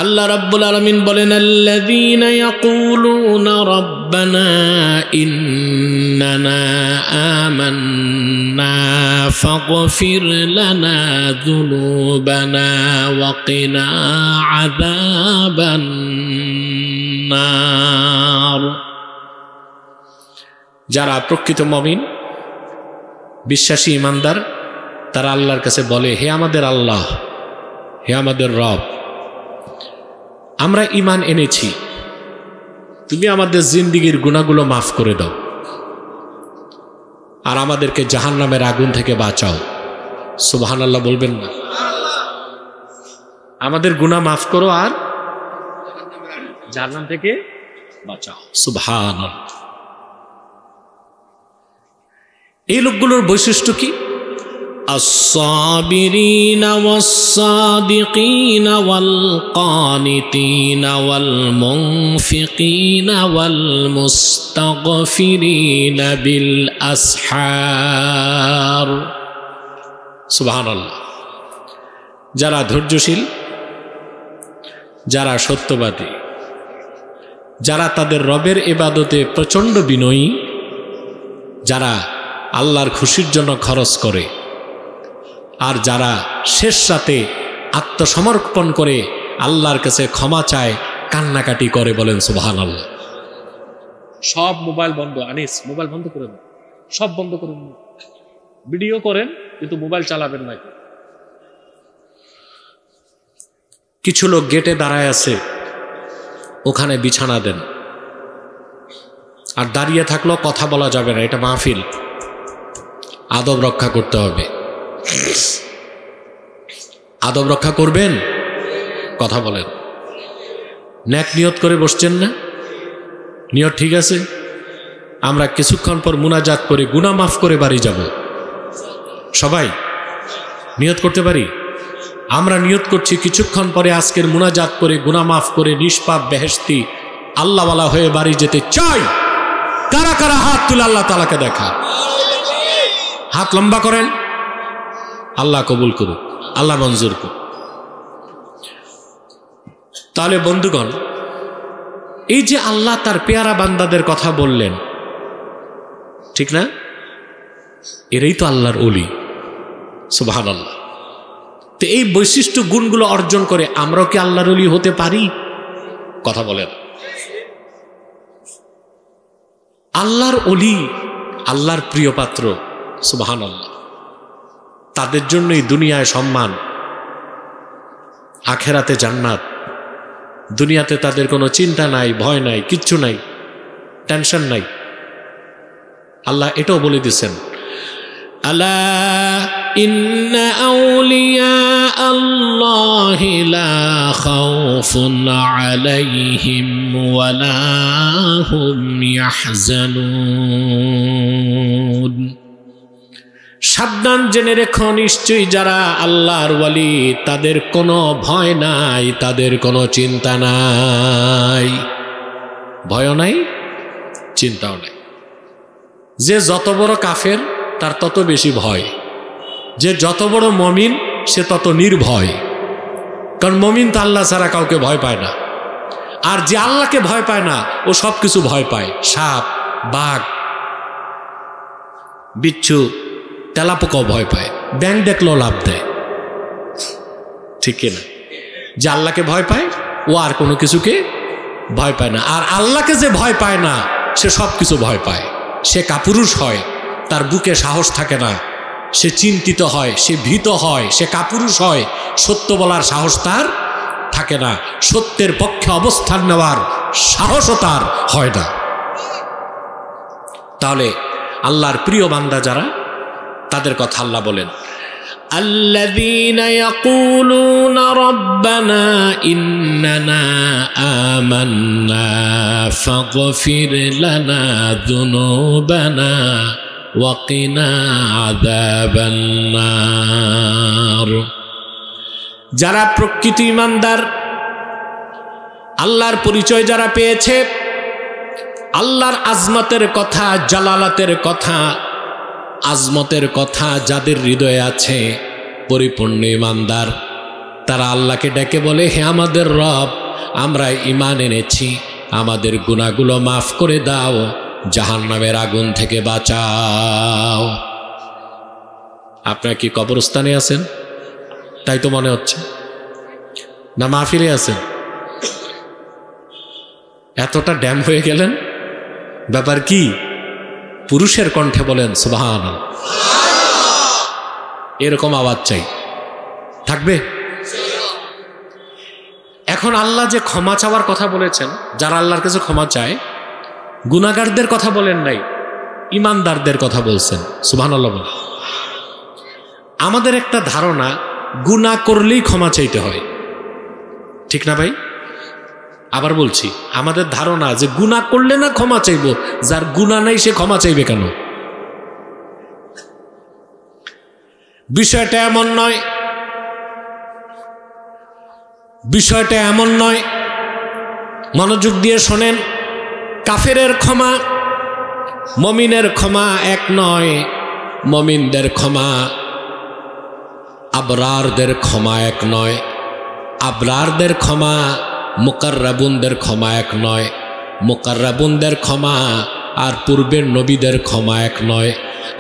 আল্লাহ রাব্বুল আলামিন বলেন, আল্লাযীনা ইয়াকুলুনা রাব্বানা ইন্নানা আমান্না ফাগফির লানা যুনুবানা ওয়া কিনা আযাবান নার। যারা প্রকৃত মুমিন, বিশ্বাসী, ঈমানদার, তারা আল্লাহর কাছে বলে, হে আমাদের আল্লাহ, হে আমাদের রব, আমরা ঈমান এনেছি, তুমি আমাদের জিন্দেগীর গুনাহগুলো মাফ করে দাও আর আমাদেরকে জাহান্নামের আগুন থেকে বাঁচাও। সুবহানাল্লাহ বলবেন না? আমাদের গুনাহ মাফ করো আর জাহান্নাম থেকে বাঁচাও। সুবহানাল্লাহ। এই লোকগুলোর বৈশিষ্ট্য কি? الصابرين والصادقين والقانتين والمنفقين والمستغفرين بالأسحار। সুবহানাল্লাহ। যারা ধৈর্যশীল, যারা সত্যবাদী, যারা তাদের রবের ইবাদতে প্রচণ্ড বিনয়ী, যারা আল্লাহর খুশির জন্য খরচ করে, আর যারা শেষ রাতে আত্মসমর্পণ করে আল্লাহর কাছে ক্ষমা চায়, কান্নাকাটি করে, বলেন সুবহানাল্লাহ। সব মোবাইল বন্ধ, আনিস মোবাইল বন্ধ করে দেন, সব বন্ধ করুন, ভিডিও করেন কিন্তু মোবাইল চালাবেন না। কিছু লোক গেটে দাঁড়ায় আছে, ওখানে বিছানা দেন, আর দাঁড়িয়ে থাকলেও কথা বলা যাবে না, এটা মাহফিল, আদব রক্ষা করতে হবে। আদব রক্ষা করবেন, কথা বলেন। নেক নিয়ত করে বসছেন না? নিয়ত ঠিক আছে? আমরা কিছুক্ষণ পর মুনাজাত করে গুনাহ মাফ করে বাড়ি যাব। সবাই নিয়ত করতে পারি? আমরা নিয়ত করছি কিছুক্ষণ পরে আজকের মুনাজাত করে গুনাহ মাফ করে নিষ্পাপ বেহেশতি আল্লাহওয়ালা হয়ে বাড়ি যেতে চাই। কারা কারা হাত তুলে আল্লাহ তাআলাকে দেখা? হাত লম্বা করেন। আল্লাহ কবুল করুক, আল্লাহ মঞ্জুর করুক। তাহলে বন্ধুগণ, এই যে আল্লাহ তার পেয়ারা বান্দাদের কথা বললেন, ঠিক না? এরাই তো আল্লাহর ওলি। সুবহানাল্লাহ। তো এই বৈশিষ্ট্য গুণগুলো অর্জন করে আমরাও কি আল্লাহর ওলি হতে পারি? কথা বলেন। আল্লাহর ওলি, আল্লাহর প্রিয় পাত্র, সুবহানাল্লাহ, তাদের জন্যই দুনিয়ায় সম্মান, আখেরাতে জান্নাত। দুনিয়াতে তাদের কোনো চিন্তা নাই, ভয় নাই, কিচ্ছু নাই, টেনশন নাই। আল্লাহ এটাও বলে দিয়েছেন, আলা ইন্না আউলিয়া আল্লাহি লা খাউফুন আলাইহিম ওয়া লা হুম ইয়াহজানুন। সাবধান জেনে রেখো, নিশ্চয়ই যারা আল্লাহর ওয়ালি তাদের কোনো ভয় নাই, তাদের কোনো চিন্তা নাই। ভয়ও নাই, চিন্তাও নাই। যে যত বড় কাফের তার তত বেশি ভয়, যে যত বড় মমিন সে তত নির্ভয়। কারণ মমিন তো আল্লাহ ছাড়া কাউকে ভয় পায় না। আর যে আল্লাহকে ভয় পায় না, ও সব কিছু ভয় পায়। সাপ, বাঘ, বিচ্ছু তেলাপোকাও ভয় পায়, ব্যাং দেখলেও লাভ দেয়, ঠিক কিনা? যে আল্লাহকে ভয় পায় ও আর কোনো কিছুকে ভয় পায় না। আর আল্লাহকে যে ভয় পায় না সে সব কিছু ভয় পায়। সে কাপুরুষ হয়, তার বুকে সাহস থাকে না, সে চিন্তিত হয়, সে ভীত হয়, সে কাপুরুষ হয়, সত্য বলার সাহস তার থাকে না, সত্যের পক্ষে অবস্থান নেওয়ার সাহসও তার হয় না। তাহলে আল্লাহর প্রিয় বান্দা যারা, তাদের কথা আল্লাহ বলেন, الذين يقولون ربنا إننا آمنا فاغفر لنا ذنوبنا وقنا عذاب النار। যারা প্রকৃত ঈমানদার, আল্লাহর পরিচয় যারা পেয়েছে, আল্লাহর আজমতের কথা, জালালাতের কথা, আজমতের কথা যাদের হৃদয়ে আছে, পরিপূর্ণ ঈমানদার, তারা আল্লাহকে ডেকে বলে, হে আমাদের রব, আমরা ঈমান এনেছি, আমাদের গুনাহগুলো মাফ করে দাও, জাহান্নামের আগুন থেকে বাঁচাও। আপনারা কি কবরস্থানে আছেন? তাই তো মনে হচ্ছে, না মাহফিলে আছেন? এতটা ড্যাম হয়ে গেলেন, ব্যাপার কি? পুরুষের কণ্ঠে বলেন সুবহানাল্লাহ। এরকম আওয়াজ চাই, থাকবে? এখন আল্লাহ যে ক্ষমা চাওয়ার কথা বলেছেন, যারা আল্লাহর কাছে ক্ষমা চায়, গুনাহগারদের কথা বলেন নাই, ঈমানদারদের কথা বলছেন। সুবহানাল্লাহ। আমাদের একটা ধারণা, গুনাহ করলেই ক্ষমা চাইতে হয়, ঠিক না ভাই? আবার বলছি, আমাদের ধারণা যে গুনাহ করলে না ক্ষমা চাইব, যার গুনাহ নাই সে ক্ষমা চাইবে কেন? বিষয়টা এমন নয়, বিষয়টা এমন নয়। মনোযোগ দিয়ে শোনেন, কাফেরের ক্ষমা মুমিনের ক্ষমা এক নয়, মুমিনদের ক্ষমা আবরারদের ক্ষমা এক নয়, আবরারদের ক্ষমা মুকাররাবুনদের ক্ষমা এক নয়, মুকাররাবুনদের ক্ষমা আর পূর্বের নবীদের ক্ষমা এক নয়,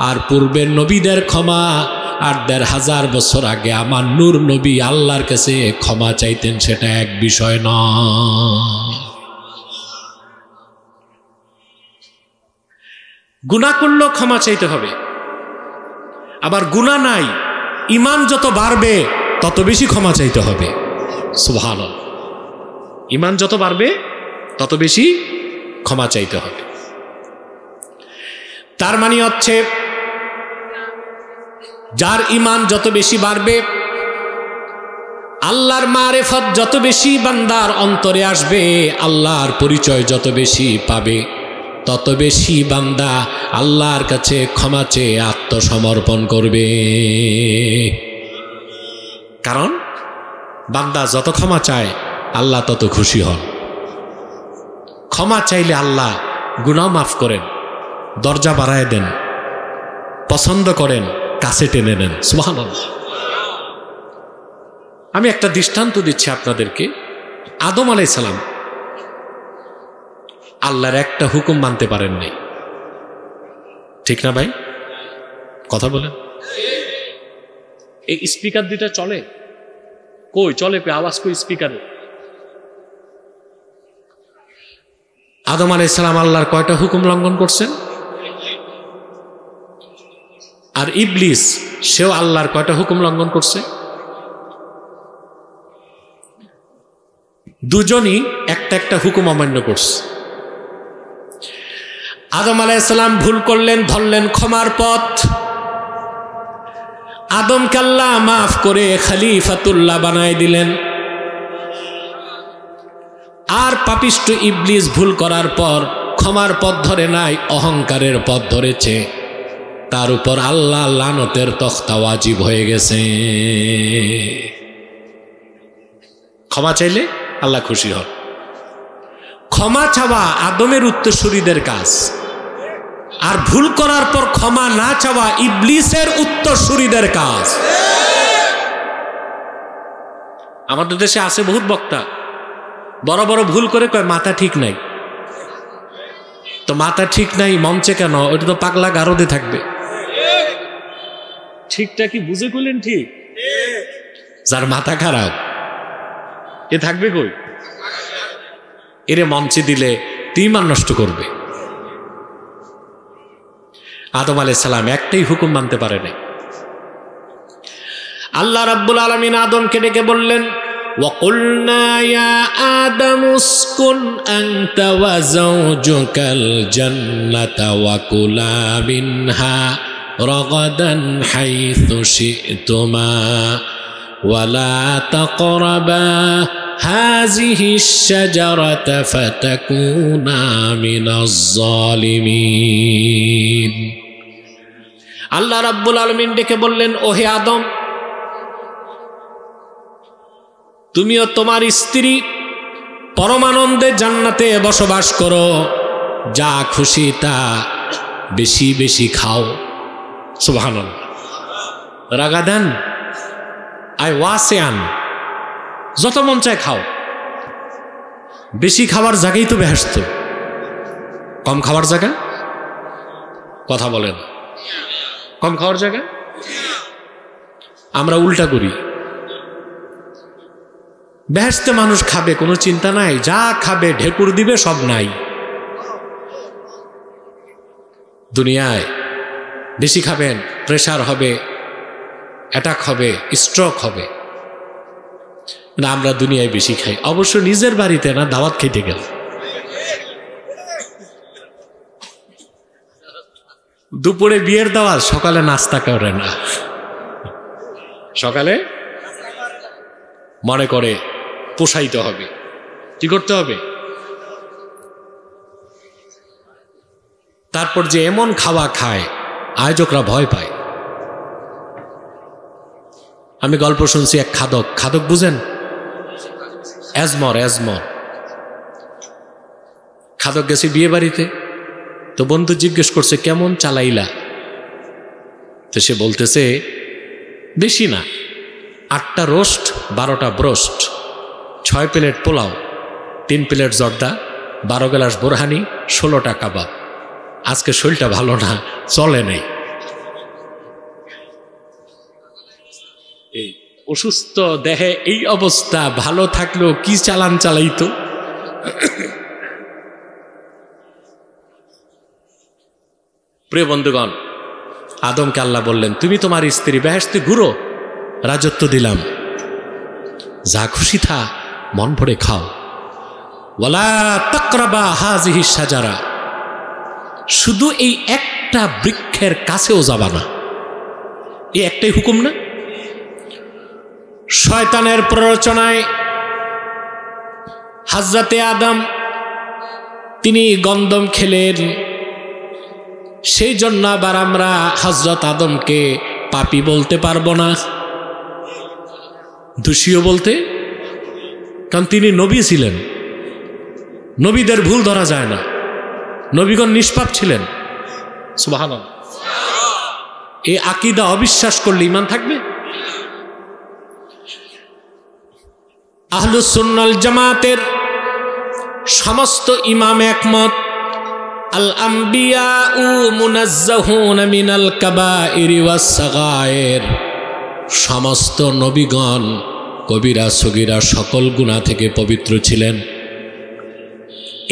আর পূর্বের নবীদের ক্ষমা আর ১৫০০ বছর আগে আমার নূর নবী আল্লাহর কাছে ক্ষমা চাইতেন, সেটা এক বিষয় নয়। গুনাহ করলেও ক্ষমা চাইতে হবে, আবার গুনাহ নাই, ঈমান যত বাড়বে তত বেশি ক্ষমা চাইতে হবে। সুবহানাল্লাহ। ঈমান যত বাড়বে তত বেশি ক্ষমা চাইতে হবে। তার মানে হচ্ছে, যার ঈমান যত বেশি বাড়বে, আল্লাহর মারিফত যত বেশি বান্দার অন্তরে আসবে, আল্লাহর পরিচয় যত বেশি পাবে, তত বেশি বান্দা আল্লাহর কাছে ক্ষমা চেয়ে আত্মসমর্পণ করবে। কারণ বান্দা যত ক্ষমা চায় আল্লাহ তত খুশি হন। ক্ষমা চাইলে আল্লাহ গুনাহ মাফ করেন, দরজা বাড়ায় দেন, পছন্দ করেন, কাছে টেনে নেন। সুবহানাল্লাহ। আমি একটা দৃষ্টান্ত দিচ্ছি আপনাদেরকে। আদম আলাইহিস সালাম আল্লাহর একটা হুকুম মানতে পারেন নাই, ঠিক না ভাই? কথা বলেন। এই স্পিকার দুটা চলে কই? চলে আওয়াজ কই স্পিকারে? আদম আলাইহিস সালাম আল্লাহর কয়টা হুকুম লঙ্ঘন করছেন? আর ইবলিস সেও আল্লাহর কয়টা হুকুম লঙ্ঘন করছে? দুজনই একটা একটা হুকুম অমান্য করছে। আদম আলাইহিস সালাম ভুল করলেন, ধরলেন ক্ষমার পথ, আদমকে আল্লাহ মাফ করে খলিফাতুল্লাহ বানায় দিলেন। আর পাপিষ্ঠ ইবলিস ভুল করার পর ক্ষমার পথ ধরে নাই, অহংকারের পথ ধরেছে, তার উপর আল্লাহ লানতের তখতা ওয়াজিব হয়ে গেছে। ক্ষমা চাইলে আল্লাহ খুশি হন। ক্ষমা চাওয়া আদমের উত্তরসূরিদের কাজ, আর ভুল করার পর ক্ষমা না চাওয়া ইবলিসের উত্তরসূরিদের কাজ। আমাদের দেশে আছে বহুত বক্তা, বড় বড় ভুল করে কয় মাথা ঠিক নাই। তো মাথা ঠিক নাই মঞ্চে কেন? ওটা তো পাগলা গারদে থাকবে। ঠিকটা কি বুঝে করলেন? ঠিক। যার মাথা খারাপ এ থাকবে কই? এরে মঞ্চে দিলে তুই মান নষ্ট করবে। আদম আলাইহিস সালাম একটাই হুকুম মানতে পারে নাই। আল্লাহ রাব্বুল আলামিন আদমকে ডেকে বললেন, وَقُلْنَا يَا آدَمُ اسْكُنْ أَنْتَ وَزَوْجُكَ الْجَنَّةَ وَكُلَا مِنْهَا رَغَدًا حَيْثُ شِئْتُمَا وَلَا تَقْرَبَا هَذِهِ الشَّجَرَةَ فَتَكُونَا مِنَ الظَّالِمِينَ। আল্লাহ রাব্বুল আলামিন ডেকে বললেন, ওহে আদম, তুমিও তোমার স্ত্রী পরমানন্দে জান্নাতে বসবাস করো, যা খুশি তা বেশি বেশি খাও। সুবহানাল্লাহ। রাগাদান আই ওয়াসিআন, যত মন চায় খাও। বেশি খাবার জায়গায় তো বেহেশত, কম খাবার জায়গা কথা বলেন, কম খাওয়ার জায়গা। আমরা উল্টা করি, বেহেশতে মানুষ খাবে কোনো চিন্তা নাই, যা খাবে ঢেকুর দিবে সব নাই। দুনিয়ায় বেশি খাবেন প্রেসার হবে, অ্যাটাক হবে, স্ট্রোক হবে। না, আমরা দুনিয়ায় বেশি খাই, অবশ্য নিজের বাড়িতে না, দাওয়াত খেতে গেল। দুপুরে বিয়ের দাওয়াত, সকালে নাস্তা করে না, সকালে মনে করে পোষাইতে হবে। কি করতে হবে? তারপর যে এমন খাওয়া খায় আয়োজকরা ভয় পায়। আমি গল্প শুনছি, এক খাদক, খাদক বুঝেন? এজমর খাদক গেছে বিয়ে বাড়িতে, তো বন্ধু জিজ্ঞেস করছে কেমন চালাইলা? তো সে বলতেছে বেশি না, 8টা রোস্ট, 12টা ব্রোস্ট, 6 প্লেট পোলাও, 3 প্লেট জর্দা, 12 গ্লাস বোরহানি, 16টা কাবাব। আজকে শরীরটা ভালো না, চলে নেই। এই অসুস্থ দেহে এই অবস্থা, ভালো থাকলেও কি চালান চালাইতো। প্রিয় বন্ধুগণ, আদমকে আল্লাহ বললেন, তুমি তোমার স্ত্রী বেহেশতে ঘুরো, রাজত্ব দিলাম, যা খুশি থা মন ভরে খাও। ওয়ালা তাকরাবা হাযিহি শাজারা, শুধু এই একটা বৃক্ষের কাছেও যাবা না। এই একটাই হুকুম না? শয়তানের প্ররোচনায় হযরতে আদম তিনি গন্ধম খেলেন। সেই জন্য আবার আমরা হযরত আদমকে পাপী বলতে পারবো না, দোষীও বলতে, কারণ তিনি নবী ছিলেন। নবীদের ভুল ধরা যায় না, নবীগণ নিষ্পাপ ছিলেন। সুবহানাল্লাহ। এই আকীদা অবিশ্বাস করলে ঈমান থাকবে? আহলুস সুন্নাহ ওয়াল জামাতের সমস্ত ইমাম একমত, আল আম্বিয়াউ মুনাজ্জাহুনা মিনাল কাবাইরি ওয়াস সাগায়ের, সমস্ত নবীগণ কবিরা সগীরা সকল গুনাহ থেকে পবিত্র ছিলেন।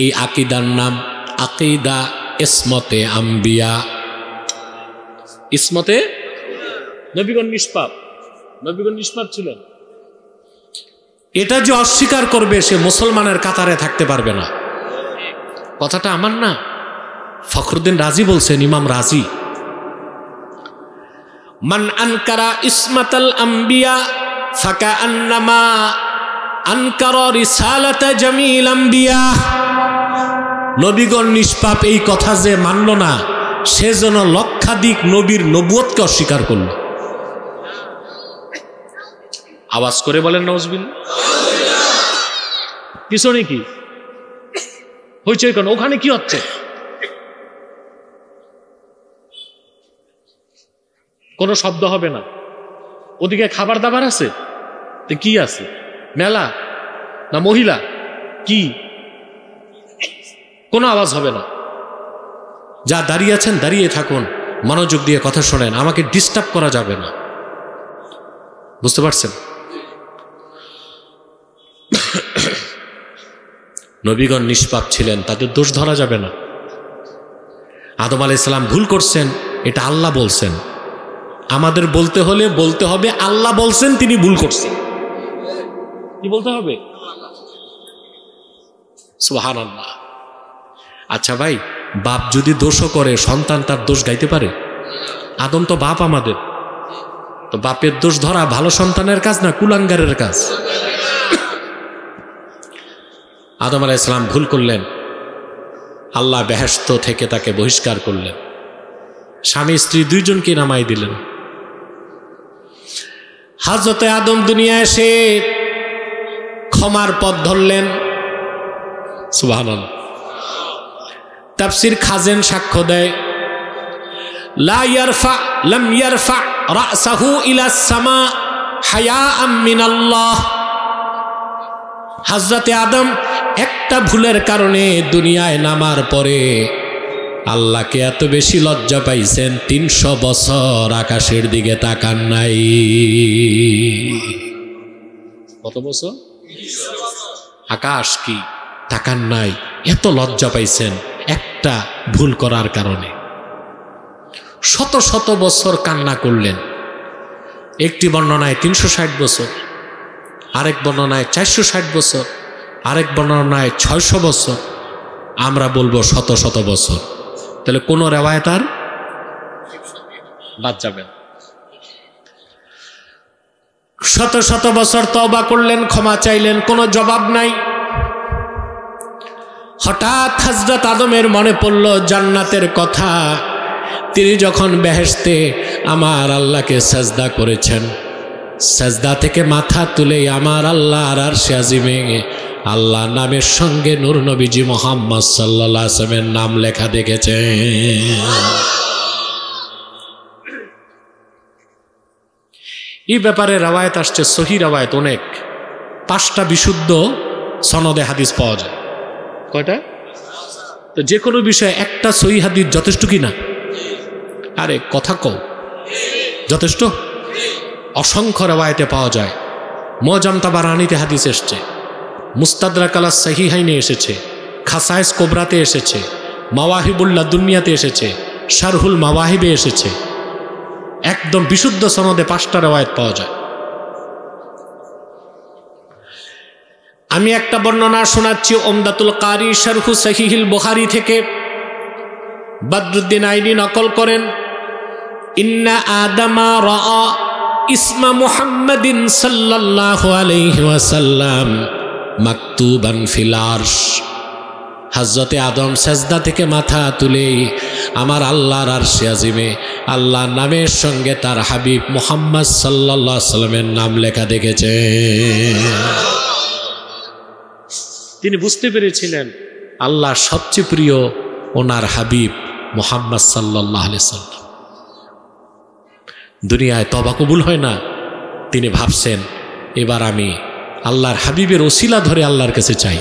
এই আকীদার নাম আকীদা ইসমতে আম্বিয়া। ইসমতে, নবীগণ নিষ্পাপ, নবীগণ নিষ্পাপ ছিলেন। এটা যে অস্বীকার করবে সে মুসলমানের কাতারে থাকতে পারবে না। কথাটা আমার না, ফখরুদ্দিন রাজি বলছেন, ইমাম রাজি। মান আনকারা ইসমাতাল আম্বিয়া ফাকাআন্নামা আনকারা রিসালাতা জামিল আম্বিয়া। নবীগণ নিষ্পাপ এই কথা যে মানল না, সেজন্য লক্ষাধিক নবীর নবুয়তকে অস্বীকার করল। আওয়াজ করে বলেন নাউজুবিল্লাহ। পিছনে কি হয়েছে? কেন ওখানে কি হচ্ছে? কোনো শব্দ হবে না। ওদিকে খাবার দাবার আছে, কি আছে? মেলা না মহিলা? কি? কোনো আওয়াজ হবে না। যা দাঁড়িয়ে আছেন দাঁড়িয়ে থাকুন, মনোযোগ দিয়ে কথা শোনেন, আমাকে ডিস্টার্ব করা যাবে না, বুঝতে পারছেন? নবীগণ নিষ্পাপ ছিলেন, তাদের দোষ ধরা যাবে না। আদম আলাইহিস সালাম ভুল করছেন, এটা আল্লাহ বলছেন। আমাদের বলতে হলে বলতে হবে আল্লাহ বলছেন, তিনি ভুল করছেন। কি বলতে হবে? সুবহানাল্লাহ। আচ্ছা ভাই, বাপ যদি দোষও করে সন্তান তার দোষ গাইতে পারে? আদম তো বাপ আমাদের, তো বাপের দোষ ধরা ভালো সন্তানের কাজ না কুলাঙ্গারের কাজ? আদম আলাইহিস সালাম ভুল করলেন, আল্লাহ বেহেশত থেকে তাকে বহিষ্কার করলেন, স্বামী স্ত্রী দুইজনকে নামাই দিলেন। হযরতে আদম দুনিয়ায় এসে ক্ষমার পথ ধরলেন। সুবহানাল্লাহ। তাফসীর খাজেন সাক্ষ্য দেয়, লাম ইয়ারফা রাসাহু ইলাস সামা হায়াআম মিনাল্লাহ। হযরতে আদম একটা ভুলের কারণে দুনিয়ায় নামার পরে আল্লাহকে এত বেশি লজ্জা পাইছেন, 300 বছর আকাশের দিকে তাকান নাই। কত বছর? আকাশ কি তাকান নাই, এত লজ্জা পাইছেন একটা ভুল করার কারণে। শত শত বছর কান্না করলেন। একটি বর্ণনায় 360 বছর, আরেক বর্ণনায় 460 বছর, আরেক বর্ণনায় 600 বছর, আমরা বলবো শত শত বছর। তাহলে কোন রেওয়ায়েত আর বাদ যাবে না। শত শত বছর তওবা করলেন, ক্ষমা চাইলেন, কোনো জবাব নাই। হঠাৎ হযরত আদমের মনে পড়ল জান্নাতের কথা। তিনি যখন বেহেশতে আমার আল্লাহকে সাজদা করেছেন, সাজদা থেকে মাথা তুলে আমার আল্লাহর আরশে আজিমে আল্লাহ নামের সঙ্গে নূর নবীজি মুহাম্মদ সাল্লাল্লাহু আলাইহি ওয়াসাল্লামের নাম লেখা দেখেছেন। এই ব্যাপারে রাওয়ায়াত আসছে, সহিহ রাওয়ায়াত অনেক, 5টা বিশুদ্ধ সনদে হাদিস পাওয়া যায়। কয়টা? তো যে কোনো বিষয়ে একটা সহিহ হাদিস যথেষ্ট কি না? আরে কথা কও, যথেষ্ট? অসংখ্য রাওয়ায়াতে পাওয়া যায়। মুআজাম তাবারানীতে হাদিস এসেছে, মুস্তাদরাক আলা সাহিহাইনে এসেছে, খাসায়েস কোবরাতে এসেছে, মাওয়াহিবুল লাদুনিয়াতে এসেছে, শারহুল মাওয়াহিবে এসেছে। একদম বিশুদ্ধ সনদে 5টা রাওয়ায়াত পাওয়া যায়। আমি একটা বর্ণনা শোনাচ্ছি উমদাতুল কারি শারহু সহিহুল বুখারী থেকে। বদরুদ্দিন আইনি নকল করেন, ইন্না আদামা রাআ ইসমা মুহাম্মাদিন সাল্লাল্লাহু আলাইহি ওয়াসাল্লাম মাকতুবান ফিল আরশ। হযরতে আদম সাজদা থেকে মাথা তুলে আমার আল্লাহর আরশে আজিমে আল্লাহর নামের সঙ্গে তার হাবিব মুহাম্মদ সাল্লাল্লাহু আলাইহি ওয়াসাল্লামের নাম লেখা দেখেছেন। তিনি বুঝতে পেরেছিলেন আল্লাহর সবচেয়ে প্রিয় ওনার হাবিব মুহাম্মদ সাল্লাল্লাহু আলাইহি ওয়াসাল্লাম। দুনিয়ায় তওবা কবুল হয় না, তিনি ভাবছেন এবার আমি আল্লাহর হাবিবের ওসিলা ধরে আল্লাহর কাছে চাই।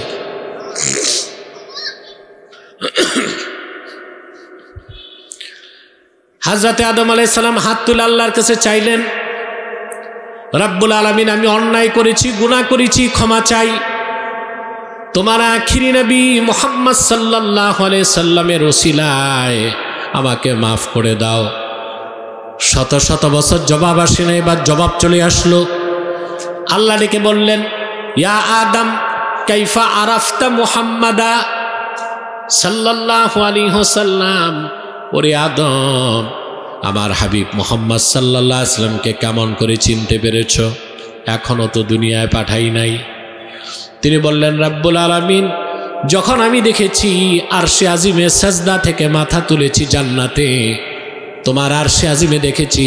হযরতে আদম আলাইহিস সালাম হাত তুলে আল্লাহর কাছে চাইলেন, রব্বুল আলামিন আমি অন্যায় করেছি, গুনাহ করেছি, ক্ষমা চাই। তোমার আখিরি নবী মুহাম্মদ সাল্লাল্লাহু আলাইহি সাল্লামের ওসিলায় আমাকে মাফ করে দাও। শত শত বছর জবাব আসে না, এবার জবাব চলে আসলো। আল্লাহ ডেকে বললেন, ইয়া আদম কাইফা আরাফতা মুহাম্মাদা সাল্লাল্লাহু আলাইহি ওয়াসাল্লাম। ওরে আদম, আমার হাবিব মুহাম্মদ সাল্লাল্লাহু আলাইহি ওয়াসাল্লামকে কেমন করে চিনতে পেরেছ? এখনো তো দুনিয়ায় পাঠাই নাই। তিনি বললেন, রব্বুল আলামিন, যখন আমি দেখেছি আরশে আজিমে সাজদা থেকে মাথা তুলেছি জান্নাতে, তোমার আরশে আজিমে দেখেছি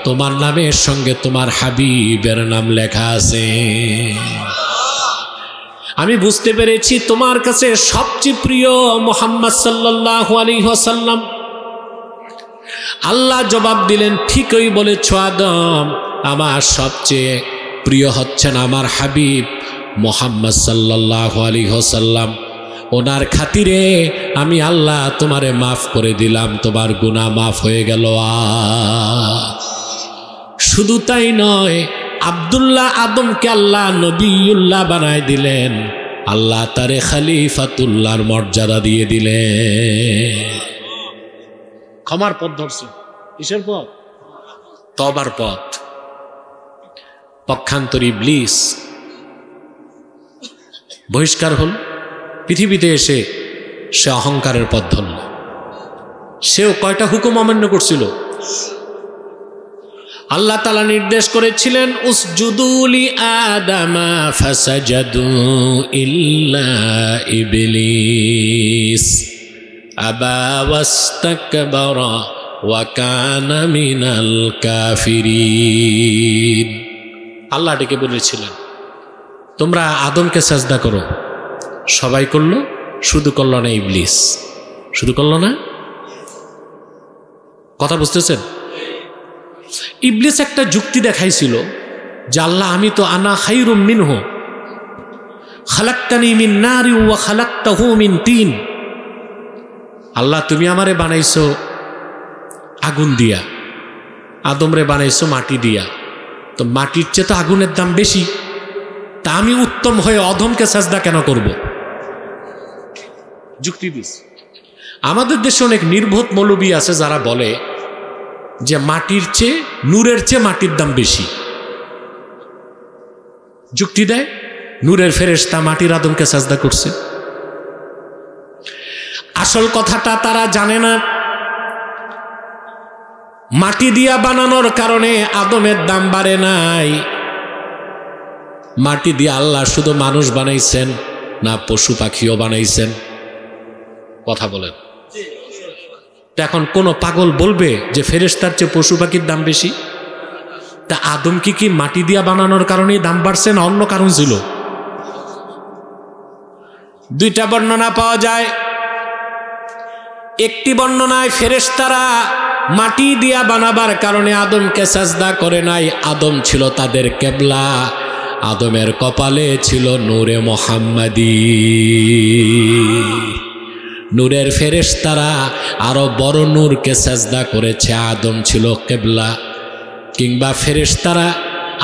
তোমার নামের সঙ্গে তোমার হাবিবের নাম লেখা আছে। আমি বুঝতে পেরেছি তোমার কাছে সবচেয়ে প্রিয় মুহাম্মদ সাল্লাল্লাহু আলাইহি ওয়াসাল্লাম। আল্লাহ জবাব দিলেন, ঠিকই বলেছ আদম, আমার সবচেয়ে প্রিয় হচ্ছেন আমার হাবিব মুহাম্মদ সাল্লাল্লাহু আলাইহি ওয়াসাল্লাম। ওনার খাতিরে আমি আল্লাহ তোমারে মাফ করে দিলাম, তোমার গুনাহ মাফ হয়ে গেল। শুধু তাই নয়, আব্দুল্লাহ আদমকে আল্লাহ নবিউল্লাহ বানায় দিলেন, আল্লাহ তারে খলিফাতুল্লাহর মর্যাদা দিয়ে দিলেন। ক্ষমার পথ ধরছে, কিসের পথ? তওবার পথ। পক্ষান্তরী ইবলিস বহিষ্কার হল, পৃথিবীতে এসে সে অহংকারের পথ ধরল। সেও কয়টা হুকুম অমান্য করছিল? আল্লাহ তাআলা নির্দেশ করেছিলেন উসজুদু লি আদামা ফাসাজাদু ইল্লা ইবলিস আবা ওয়াস্তাকবারা ওয়া কানা মিনাল কাফিরিন। আল্লাহ ডেকে বলেছিলেন তোমরা আদমকে সাজদা করো, সবাই করলো, শুধু করলো না ইবলিস। শুধু করলো না, কথা বুঝতেছেন? ইবলিস একটা যুক্তি দেখাইছিল যে আল্লাহ আমি তো আনা খায়রুম মিনহু খালাকতানি মিন নারি ওয়া খালাকতাহু মিন তিন। আল্লাহ তুমি আমারে বানাইছো আগুন দিয়া, আদমরে বানাইছো মাটি দিয়া, তো মাটির চেয়ে তো আগুনের দাম বেশি, তা আমি উত্তম হয়ে অধমকে সাজদা কেন করব? যুক্তি দিস। আমাদের দেশে অনেক নির্বোধ মৌলবী আছে যারা বলে যে মাটির চেয়ে নূরের চেয়ে মাটির দাম বেশি। যুক্তি দেয় নূরের ফেরেশতা মাটির আদমকে সাজদা করছে। আসল কথাটা তারা জানে না, মাটি দিয়া বানানোর কারণে আদমের দাম বাড়ে নাই। মাটি দিয়ে আল্লাহ শুধু মানুষ বানাইছেন না পশু পাখিও বানাইছেন? কথা বলেন। এখন কোন পাগল বলবে যে ফেরেশতার চেয়ে পশু পাখির দাম বেশি? তা আদম কি মাটি দিয়া বানানোর কারণেই দাম বাড়ছে না অন্য কারণ ছিল? দুইটা বর্ণনা পাওয়া যায়। একটি বর্ণনায় ফেরেশতারা মাটি দিয়া বানাবার কারণে আদমকে সাজদা করে নাই, আদম ছিল তাদের কেবলা, আদমের কপালে ছিল নূরে মোহাম্মদী। নূরের ফেরেশতারা আরো বড় নূরকে সাজদা করেছে, আদম ছিল কেবলা। কিংবা ফেরেশতারা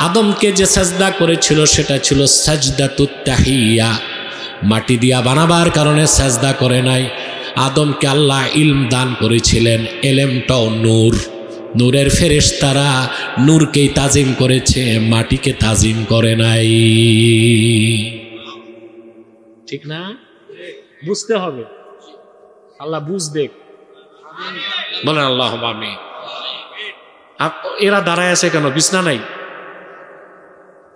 আদমকে যে সাজদা করেছিল সেটা ছিল সাজদাতুত তাহিয়া, মাটি দিয়া বানাবার কারণে সাজদা করে নাই। আদমকে আল্লাহ ইলম দান করেছিলেন, এলেমটাও নূর। নূরের ফেরেশতারা নূরকেই তাজিম করেছে, মাটিকে তাজিম করে নাই। ঠিক না? বুঝতে হবে, আল্লাহ বুঝ দেখ। বলেন আল্লাহ আমিন। এরা দাঁড়ায় আছে কেন? বিছনা নাই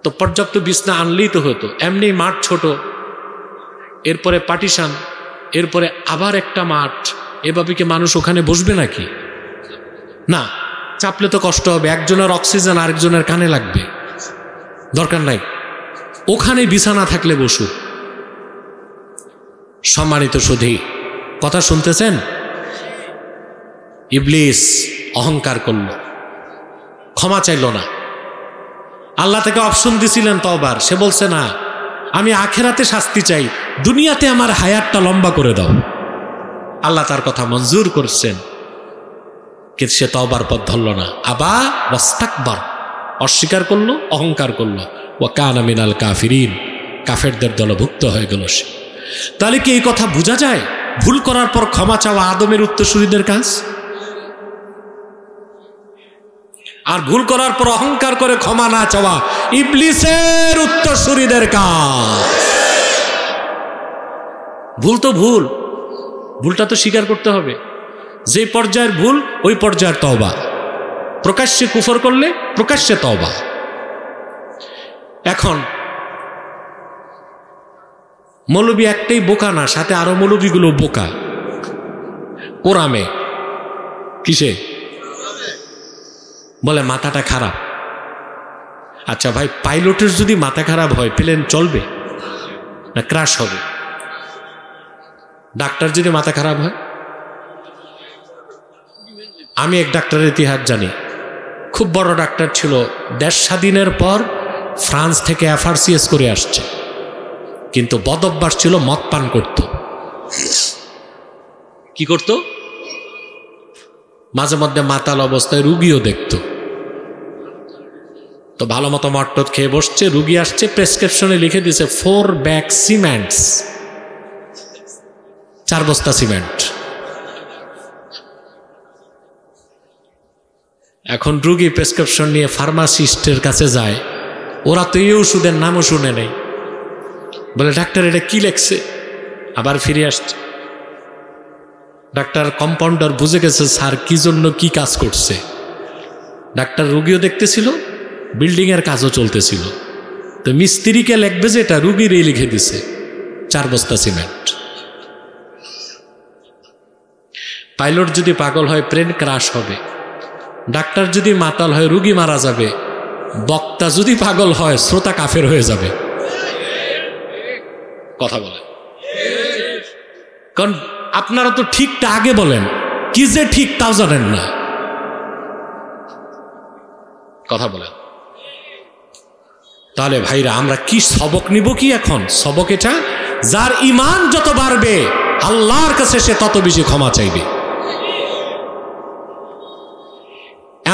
তো? পর্যাপ্ত বিছনা আনলেই তো হতো। এমনি মাঠ ছোট, এরপরে পার্টিশন, এরপরে আবার একটা মাঠ, এভাবে কি মানুষ ওখানে বসবে নাকি? না, চাপলে তো কষ্ট হবে। একজনের অক্সিজেন আরেকজনের কানে লাগবে, দরকার নাই। ওখানে বিছানা থাকলে বসুক। সম্মানিত সুধী, কথা শুনতেছেন? ইবলিস অহংকার করল, ক্ষমা চাইল না। আল্লাহ তাকে অপশন দিছিলেন তওবার, সে বলছে না, আমি আখেরাতে শাস্তি চাই, দুনিয়াতে আমার হায়াতটা লম্বা করে দাও। আল্লাহ তার কথা মঞ্জুর করছেন, কিন্তু সে তওবার পথ ধরল না। আবা ওয়াস্তাকবার, অস্বীকার করলো, অহংকার করলো। ওয়া কানা মিনাল কাফিরিন, কাফেরদের দলভুক্ত হয়ে গেল সে। তাহলে কি এই কথা বোঝা যায় ভুল করার পর ক্ষমা চাওয়া আদমের উত্তরসূরিদের কাজ, আর ভুল করার পর অহংকার করে ক্ষমা না চাওয়া ইবলিসের উত্তরসূরিদের কাজ? ভুল তো ভুল, ভুলটা তো স্বীকার করতে হবে। যে পর্যায়ের ভুল ওই পর্যায়ের তওবা। প্রকাশ্যে কুফর করলে প্রকাশ্যে তওবা। এখন মৌলবী একটাই বোকা না, সাথে আরো মৌলবীগুলো বোকা। কোরআনে কিসে বলে মাথাটা খারাপ। আচ্ছা ভাই, পাইলটের যদি মাথা খারাপ হয় প্লেন চলবে না ক্রাশ হবে? ডাক্তার যদি মাথা খারাপ হয়? আমি এক ডাক্তারের ইতিহাস জানি, খুব বড় ডাক্তার ছিল, দেশ স্বাধীনের পর ফ্রান্স থেকে FRCS করে আসছে, কিন্তু বদ অভ্যাস ছিল, মদ পান করত। কি করত? মাঝে মধ্যে মাতাল অবস্থায় রুগীও দেখত। তো ভালো মতো মট্টত খেয়ে বসছে, রুগী আসছে, প্রেসক্রিপশনে লিখে দিয়েছে 4 ব্যাগ সিমেন্টস, 4 বস্তা সিমেন্ট। এখন রুগী প্রেসক্রিপশন নিয়ে ফার্মাসিস্টের কাছে যায়, ওরা তো এই ওষুধের নামও শুনে নেই, বলে ডাক্তার এটা কি লেখছে? আবার ফিরে আসছে, ডাক্তার কম্পাউন্ডার বুঝে গেছে স্যার কি জন্য কি কাজ করছে। ডাক্তার রুগীও দেখতেছিল, বিল্ডিং এর কাজও চলতেছিল, তো মিস্ত্রিকে লিখবে যে এটা রুগীরই লিখে দিছে 4 বস্তা সিমেন্ট। পাইলট যদি পাগল হয় প্লেন ক্রাশ হবে, ডাক্তার যদি মাতাল হয় রুগী মারা যাবে, বক্তা যদি পাগল হয় শ্রোতা কাফের হয়ে যাবে। কথা বলে, কারণ আপনারা তো ঠিকটা আগে বলেন, কি যে ঠিক তাও জানেন না। কথা বলেন। তাহলে ভাইরা আমরা কি সবক নিব? কি এখন সবক এটা, যার ঈমান যত বাড়বে আল্লাহর কাছে সে তত বেশি ক্ষমা চাইবে।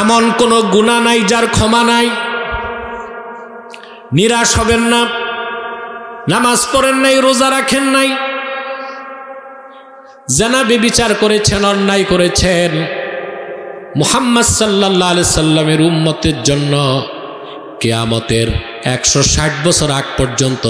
এমন কোন গুনাহ নাই যার ক্ষমা নাই। নিরাশ হবেন না। নামাজ পড়েন নাই, রোজা রাখেন নাই, জিনা ব্যভিচার করেছেন, অন্যায় করেছেন, মুহাম্মদ সাল্লাল্লাহু আলাইহি সাল্লামের উম্মতের জন্য কিয়ামতের 160 বছর আগ পর্যন্ত